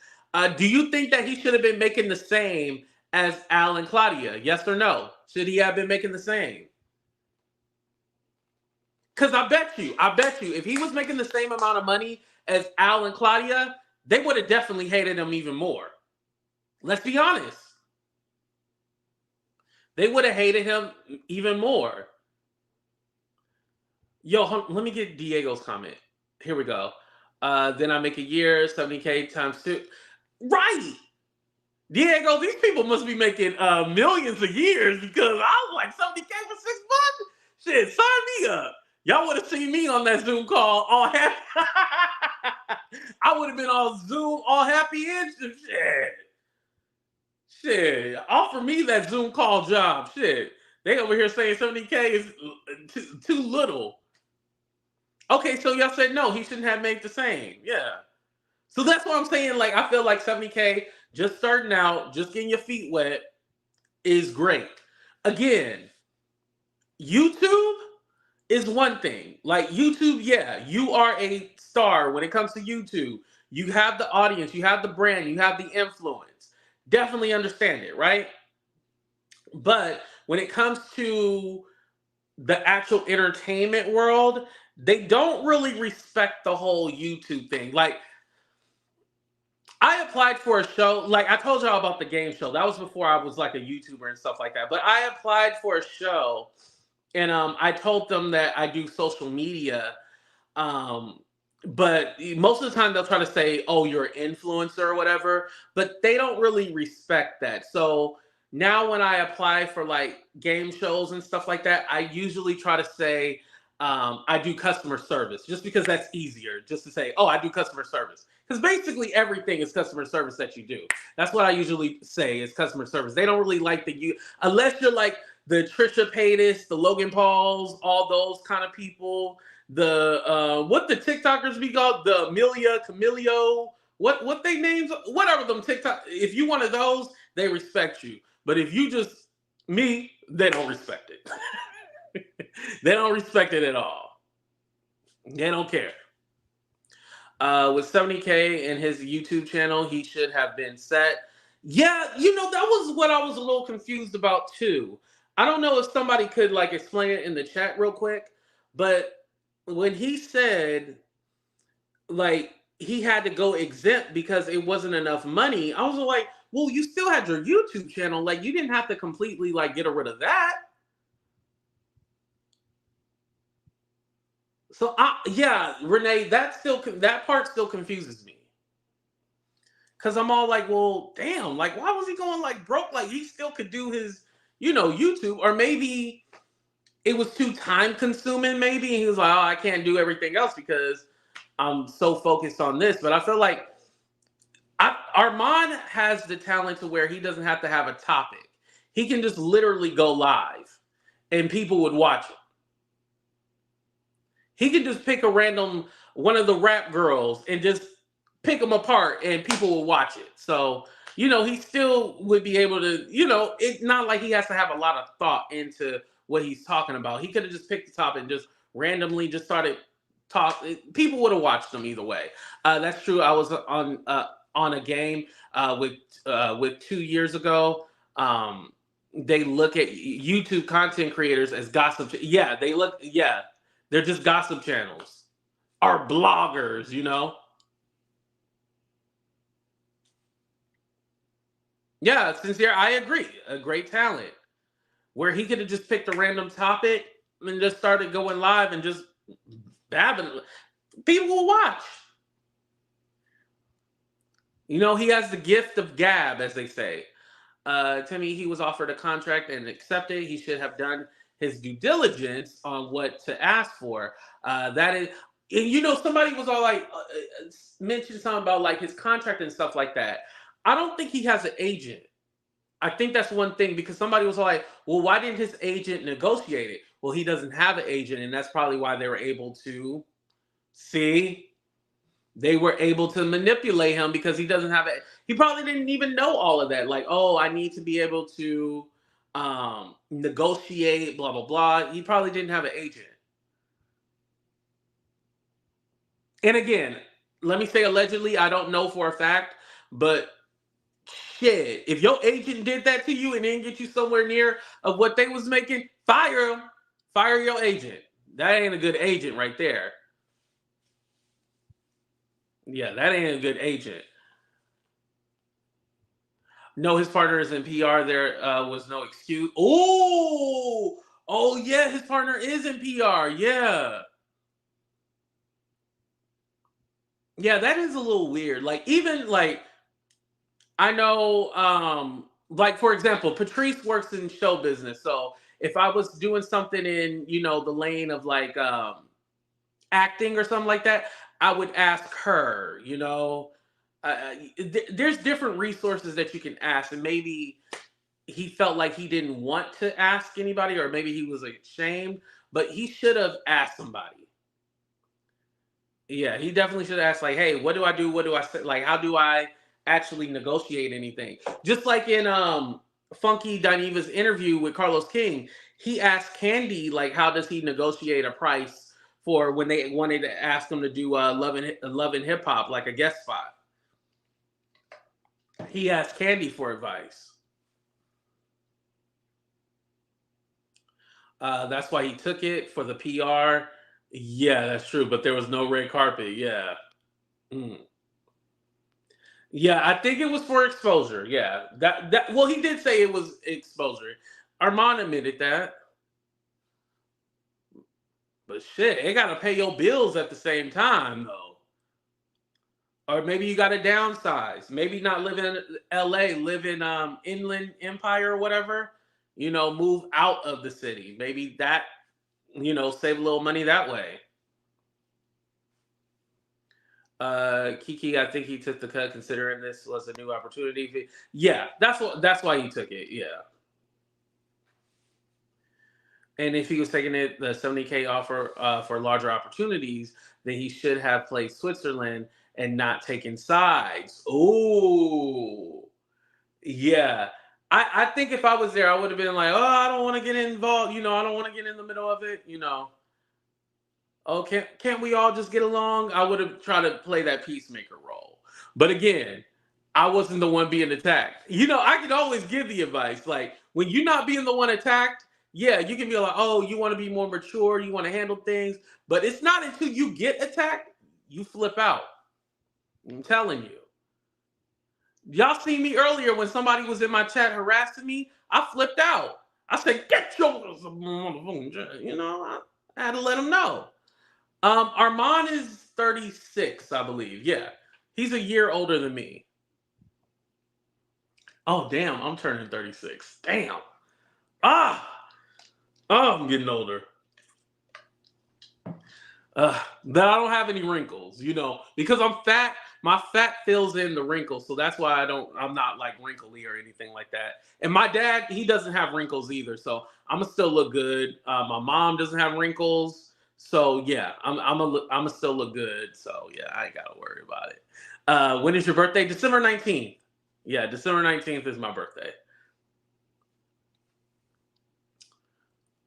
Do you think that he should have been making the same as Al and Claudia? Yes or no? Should he have been making the same? Because I bet you, if he was making the same amount of money as Al and Claudia, they would have definitely hated him even more. Let's be honest. They would have hated him even more. Yo, let me get Diego's comment. Here we go. Then I make a year, 70K times 2. Right. Diego, these people must be making millions of years because I was like 70K for 6 months. Shit, sign me up. Y'all would have seen me on that Zoom call all happy. I would have been on Zoom all happy and shit. Shit, offer me that Zoom call job. Shit, they over here saying 70K is too little. Okay, so y'all said no, he shouldn't have made the same. Yeah. So that's what I'm saying. Like, I feel like 70K, just starting out, just getting your feet wet is great. Again, YouTube is one thing. Like, YouTube, yeah, you are a star when it comes to YouTube. You have the audience, you have the brand, you have the influence. Definitely understand it, right? But when it comes to the actual entertainment world, they don't really respect the whole YouTube thing. Like, I applied for a show, like I told y'all about the game show. That was before I was like a YouTuber and stuff like that. But I applied for a show and I told them that I do social media. But most of the time they'll try to say, oh, you're an influencer or whatever, but they don't really respect that. So now when I apply for like game shows and stuff like that, I usually try to say I do customer service just because that's easier just to say, oh, I do customer service. Because basically everything is customer service that you do. That's what I usually say is customer service. They don't really like unless you're like the Trisha Paytas, the Logan Pauls, all those kind of people. The what the TikTokers be called, the Camilio, what they names, whatever them TikTok. If you one of those, they respect you. But if you just me, they don't respect it. They don't respect it at all. They don't care. With 70K in his YouTube channel, he should have been set. Yeah, that was what I was a little confused about too. I don't know if somebody could like explain it in the chat real quick, but when he said like he had to go exempt because it wasn't enough money, I was like, well, you still had your YouTube channel. Like you didn't have to completely like get rid of that. So yeah, Renee, that part still confuses me. Cause I'm all like, well, damn, like why was he going like broke? Like he still could do his, YouTube, or maybe it was too time consuming, maybe. And he was like, oh, I can't do everything else because I'm so focused on this. But I feel like Armon has the talent to where he doesn't have to have a topic. He can just literally go live and people would watch it. He can just pick one of the rap girls and just pick them apart and people will watch it. So, he still would be able to, it's not like he has to have a lot of thought into what he's talking about. He could have just picked the topic and just randomly just started talking. People would have watched him either way. That's true. I was on a game with 2 years ago. They look at YouTube content creators as gossip. Yeah, they're just gossip channels. Or bloggers, Yeah, sincere. I agree. A great talent. Where he could have just picked a random topic and just started going live and just babbling. People will watch. He has the gift of gab, as they say. Timmy, he was offered a contract and accepted. He should have done his due diligence on what to ask for. That is, and somebody was all like, mentioned something about like his contract and stuff like that. I don't think he has an agent. I think that's one thing because somebody was like, well, why didn't his agent negotiate it? Well, he doesn't have an agent, and that's probably why they were able to see. They were able to manipulate him because he doesn't have it. He probably didn't even know all of that. Like, oh, I need to be able to negotiate, blah, blah, blah. He probably didn't have an agent. And again, let me say allegedly, I don't know for a fact, but shit, if your agent did that to you and didn't get you somewhere near of what they was making, fire him. Fire your agent. That ain't a good agent right there. Yeah, that ain't a good agent. No, his partner is in PR. There was no excuse. Oh yeah, his partner is in PR. Yeah. Yeah, that is a little weird. Like, even like I know, like for example, Patrice works in show business. So if I was doing something in, the lane of like acting or something like that, I would ask her, there's different resources that you can ask, and maybe he felt like he didn't want to ask anybody, or maybe he was like ashamed, but he should have asked somebody. Yeah, he definitely should have asked, like, hey, what do I do? What do I say? Like, how do I actually negotiate anything? Just like in Funky Dineva's interview with Carlos King, he asked Candy, like, how does he negotiate a price for when they wanted to ask him to do Love and Hip Hop, like a guest spot. He asked Candy for advice. That's why he took it for the PR. Yeah, that's true. But there was no red carpet. Yeah. Mm. Yeah, I think it was for exposure. Yeah. Well, he did say it was exposure. Armon admitted that. But shit, they gotta pay your bills at the same time though. Or maybe you gotta downsize. Maybe not live in LA, live in Inland Empire or whatever. Move out of the city. Maybe that, save a little money that way. Kiki, I think he took the cut considering this was a new opportunity. Yeah, that's why he took it. Yeah. And if he was taking it, the 70K offer for larger opportunities, then he should have played Switzerland and not taken sides. Ooh. Yeah. I think if I was there, I would have been like, oh, I don't want to get involved. You know, I don't want to get in the middle of it. You know, oh, can't we all just get along? I would have tried to play that peacemaker role. But again, I wasn't the one being attacked. You know, I could always give the advice. Like, when you're not being the one attacked, yeah, you can be like, oh, you want to be more mature, you want to handle things. But it's not until you get attacked, you flip out. I'm telling you. Y'all seen me earlier when somebody was in my chat harassing me. I flipped out. I said, get your, you know, I had to let him know. Armon is 36, I believe. Yeah. He's a year older than me. Oh, damn. I'm turning 36. Damn. Ah. Oh, I'm getting older. But I don't have any wrinkles, you know, because I'm fat. My fat fills in the wrinkles, so that's why I'm not like wrinkly or anything like that. And my dad, he doesn't have wrinkles either, so I'm gonna still look good. My mom doesn't have wrinkles, so yeah, I'm still look good. So yeah, I ain't gotta worry about it. When is your birthday? December 19th. Yeah, December 19th is my birthday.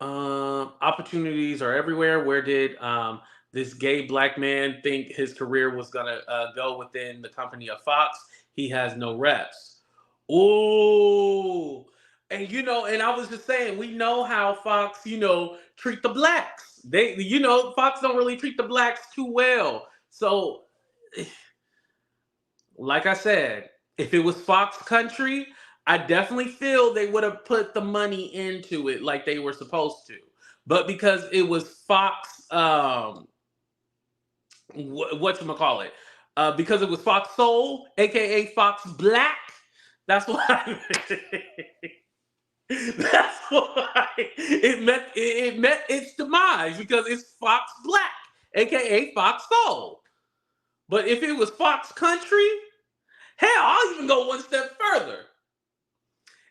Opportunities are everywhere. Where did this gay black man think his career was gonna go within the company of Fox? He has no reps. Ooh, and you know, and I was just saying, we know how Fox, you know, treat the blacks. They, you know, Fox don't really treat the blacks too well. So, like I said, if it was Fox Country, I definitely feel they would have put the money into it like they were supposed to. But because it was Fox, whatchamacallit, because it was Fox Soul, aka Fox Black, that's why. That's why it met its demise, because it's Fox Black, aka Fox Soul. But if it was Fox Country, hell, I'll even go one step further.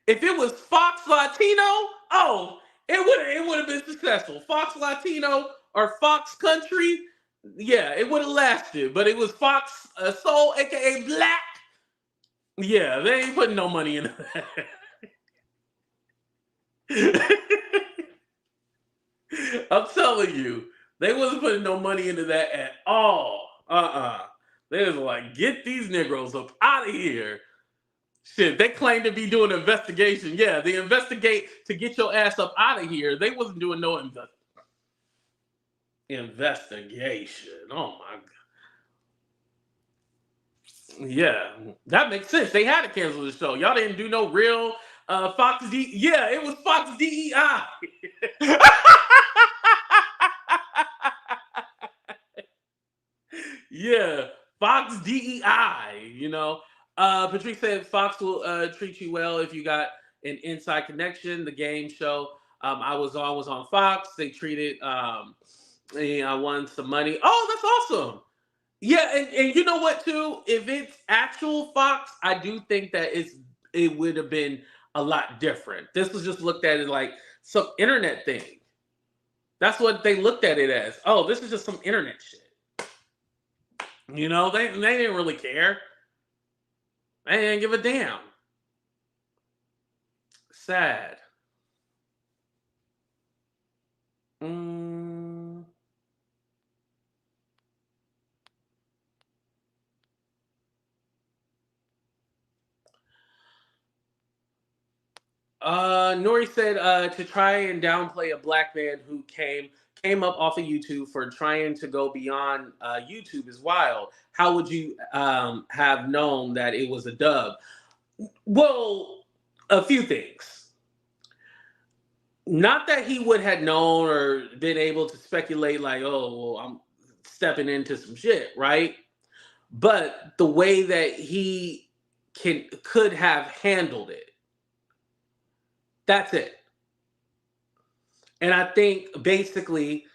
If it was Fox Latino, oh, it would have been successful. Fox Latino or Fox Country, yeah, it would have lasted. But it was Fox Soul, aka Black. Yeah, they ain't putting no money into that. I'm telling you, they wasn't putting no money into that at all. They was like, get these Negroes up out of here. Shit, they claim to be doing an investigation. Yeah, they investigate to get your ass up out of here. They wasn't doing no investigation. Oh my god. Yeah, that makes sense. They had to cancel the show. Y'all didn't do no real Fox D. Yeah, it was Fox DEI. Yeah, Fox DEI, you know. Patrice said Fox will treat you well if you got an inside connection. The game show I was on Fox. They treated and I won some money. Oh, that's awesome. Yeah, and you know what too? If it's actual Fox, I do think that it would have been a lot different. This was just looked at as like some internet thing. That's what they looked at it as. Oh, this is just some internet shit. You know, they didn't really care. They didn't give a damn. Sad. Mm. Nori said to try and downplay a black man who came up off of YouTube for trying to go beyond YouTube is wild. How would you have known that it was a dub? Well, a few things. Not that he would have known or been able to speculate like, oh, well, I'm stepping into some shit, right? But the way that he could have handled it. That's it. And I think basically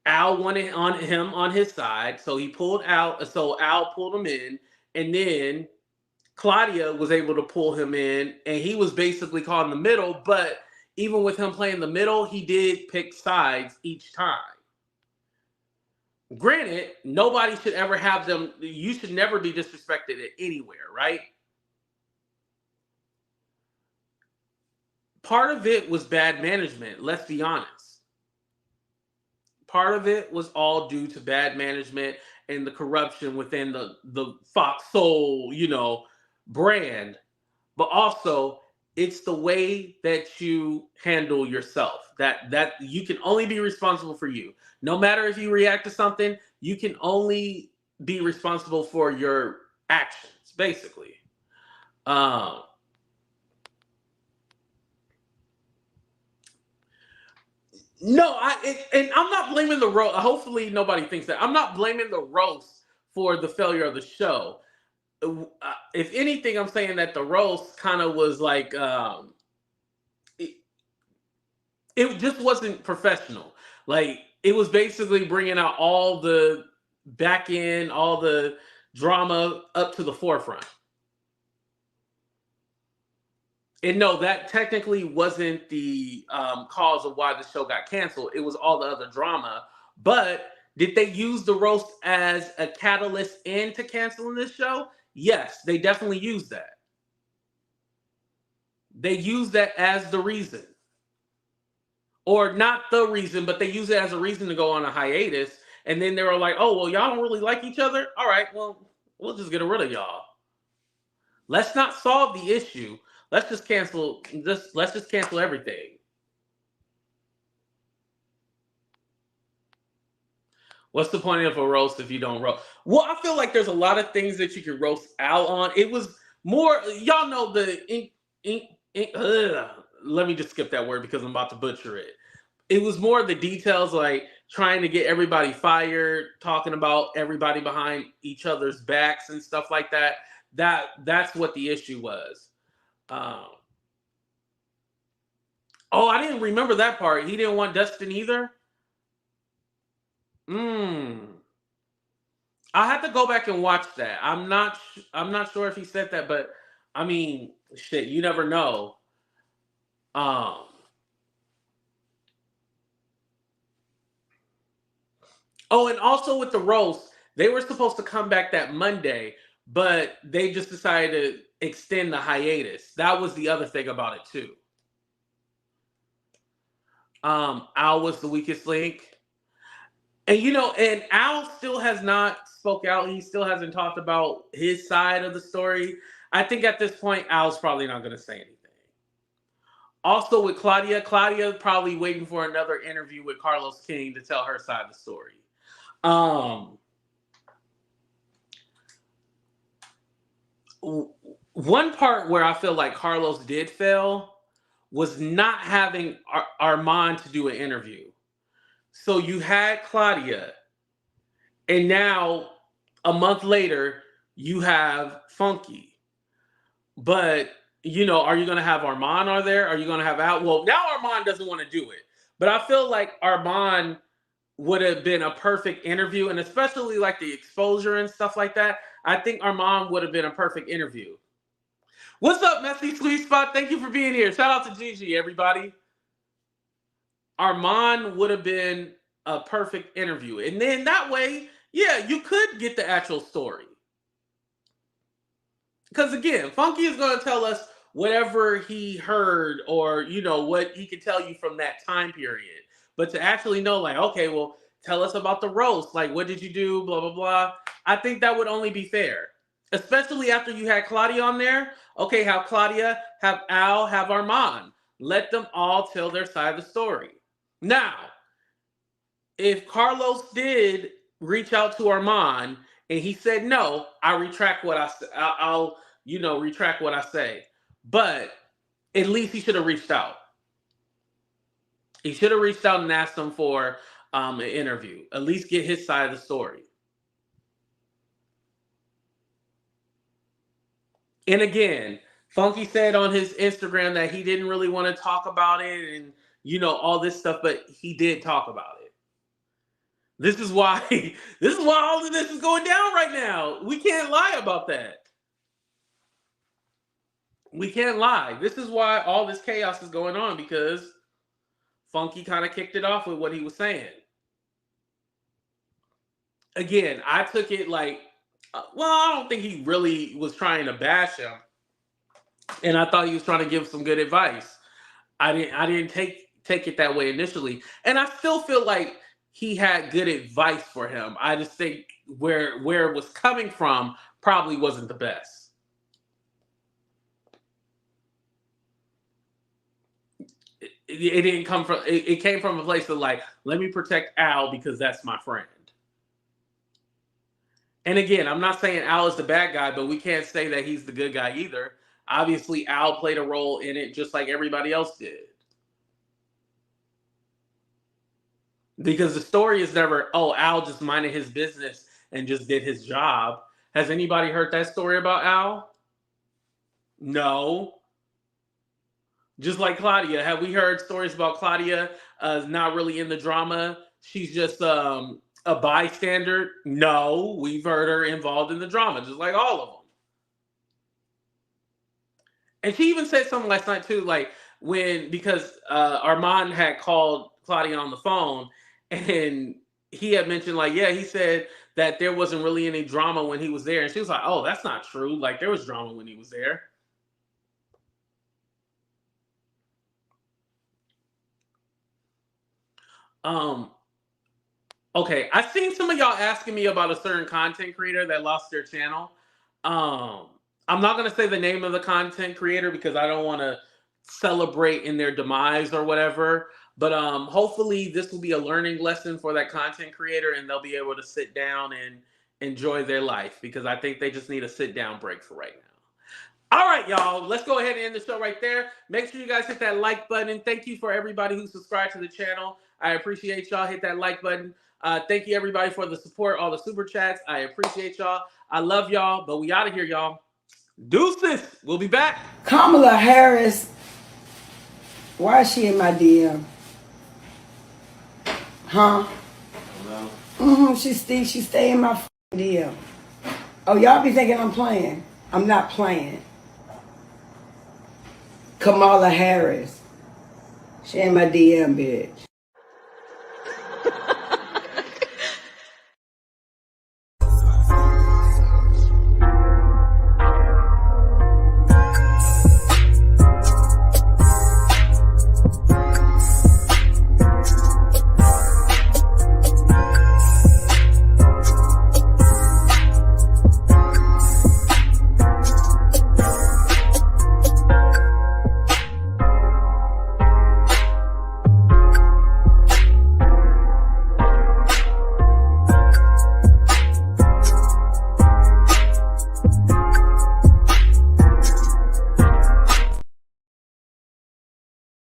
Al wanted on him on his side, so he pulled out. So Al pulled him in, and then Claudia was able to pull him in, and he was basically caught in the middle. But even with him playing the middle, he did pick sides each time. Granted, nobody should ever have them. You should never be disrespected anywhere, right? part of it was bad management. Let's be honest. Part of it was all due to bad management and the corruption within the Fox Soul, brand. But also, it's the way that you handle yourself. That you can only be responsible for you. No matter if you react to something, you can only be responsible for your actions, basically. Um, No, and I'm not blaming the roast. Hopefully, nobody thinks that. I'm not blaming the roast for the failure of the show. If anything, I'm saying that the roast kind of was like it just wasn't professional. Like it was basically bringing out all the back end, all the drama up to the forefront. And no, that technically wasn't the cause of why the show got canceled. It was all the other drama. But did they use the roast as a catalyst into canceling this show? Yes, they definitely used that. They used that as the reason. Or not the reason, but they used it as a reason to go on a hiatus. And then they were like, oh, well, y'all don't really like each other? All right, well, we'll just get rid of y'all. Let's not solve the issue. Let's just cancel everything. What's the point of a roast if you don't roast? Well, I feel like there's a lot of things that you can roast Al on. It was more, y'all know let me just skip that word because I'm about to butcher it. It was more the details, like trying to get everybody fired, talking about everybody behind each other's backs and stuff like that. That's what the issue was. I didn't remember that part. He didn't want Dustin either. I have to go back and watch that. I'm not sure if he said that, but I mean, shit, you never know. And also with the roast, they were supposed to come back that Monday, but they just decided to extend the hiatus. That was the other thing about it too. Al was the weakest link. And Al still has not spoke out. He still hasn't talked about his side of the story. I think at this point, Al's probably not going to say anything. Also with Claudia probably waiting for another interview with Carlos King to tell her side of the story. One part where I feel like Carlos did fail was not having Armon to do an interview. So you had Claudia, and now a month later you have Funky. But are you going to have Armon there? Are you going to have Al? Well, now Armon doesn't want to do it, but I feel like Armon would have been a perfect interview, and especially like the exposure and stuff like that. I think Armon would have been a perfect interview. What's up, Messy Sweet Spot? Thank you for being here. Shout out to Gigi, everybody. Armon would have been a perfect interview. And then that way, yeah, you could get the actual story. Because again, Funky is going to tell us whatever he heard or, what he could tell you from that time period. But to actually know, like, okay, well, tell us about the roast. Like, what did you do? Blah, blah, blah. I think that would only be fair. Especially after you had Claudia on there. Okay, have Claudia, have Al, have Armon. Let them all tell their side of the story. Now, if Carlos did reach out to Armon and he said no, I retract what I said. I'll retract what I say. But at least he should have reached out. He should have reached out and asked him for an interview. At least get his side of the story. And again, Funky said on his Instagram that he didn't really want to talk about it and all this stuff, but he did talk about it. This is why all of this is going down right now. We can't lie about that. We can't lie. This is why all this chaos is going on, because Funky kind of kicked it off with what he was saying. Again, I took it like, I don't think he really was trying to bash him. And I thought he was trying to give some good advice. I didn't take it that way initially, and I still feel like he had good advice for him. I just think where it was coming from probably wasn't the best. It didn't come from. It came from a place of like, let me protect Al because that's my friend. And again, I'm not saying Al is the bad guy, but we can't say that he's the good guy either. Obviously, Al played a role in it just like everybody else did. Because the story is never, oh, Al just minded his business and just did his job. Has anybody heard that story about Al? No. Just like Claudia. Have we heard stories about Claudia not really in the drama? She's just a bystander? No. We've heard her involved in the drama, just like all of them. And she even said something last night too, like because Armon had called Claudia on the phone, and he had mentioned like, yeah, he said that there wasn't really any drama when he was there, and she was like, oh, that's not true. Like there was drama when he was there. Okay, I've seen some of y'all asking me about a certain content creator that lost their channel. I'm not gonna say the name of the content creator because I don't want to celebrate in their demise or whatever. But hopefully this will be a learning lesson for that content creator, and they'll be able to sit down and enjoy their life, because I think they just need a sit down break for right now. All right, y'all, let's go ahead and end the show right there. Make sure you guys hit that like button. Thank you for everybody who subscribed to the channel. I appreciate y'all. Hit that like button. Thank you, everybody, for the support, all the super chats. I appreciate y'all. I love y'all, but we out of here, y'all. Deuces. We'll be back. Kamala Harris, why is she in my DM? Huh? She stay in my DM. Oh, y'all be thinking I'm playing. I'm not playing. Kamala Harris. She in my DM, bitch.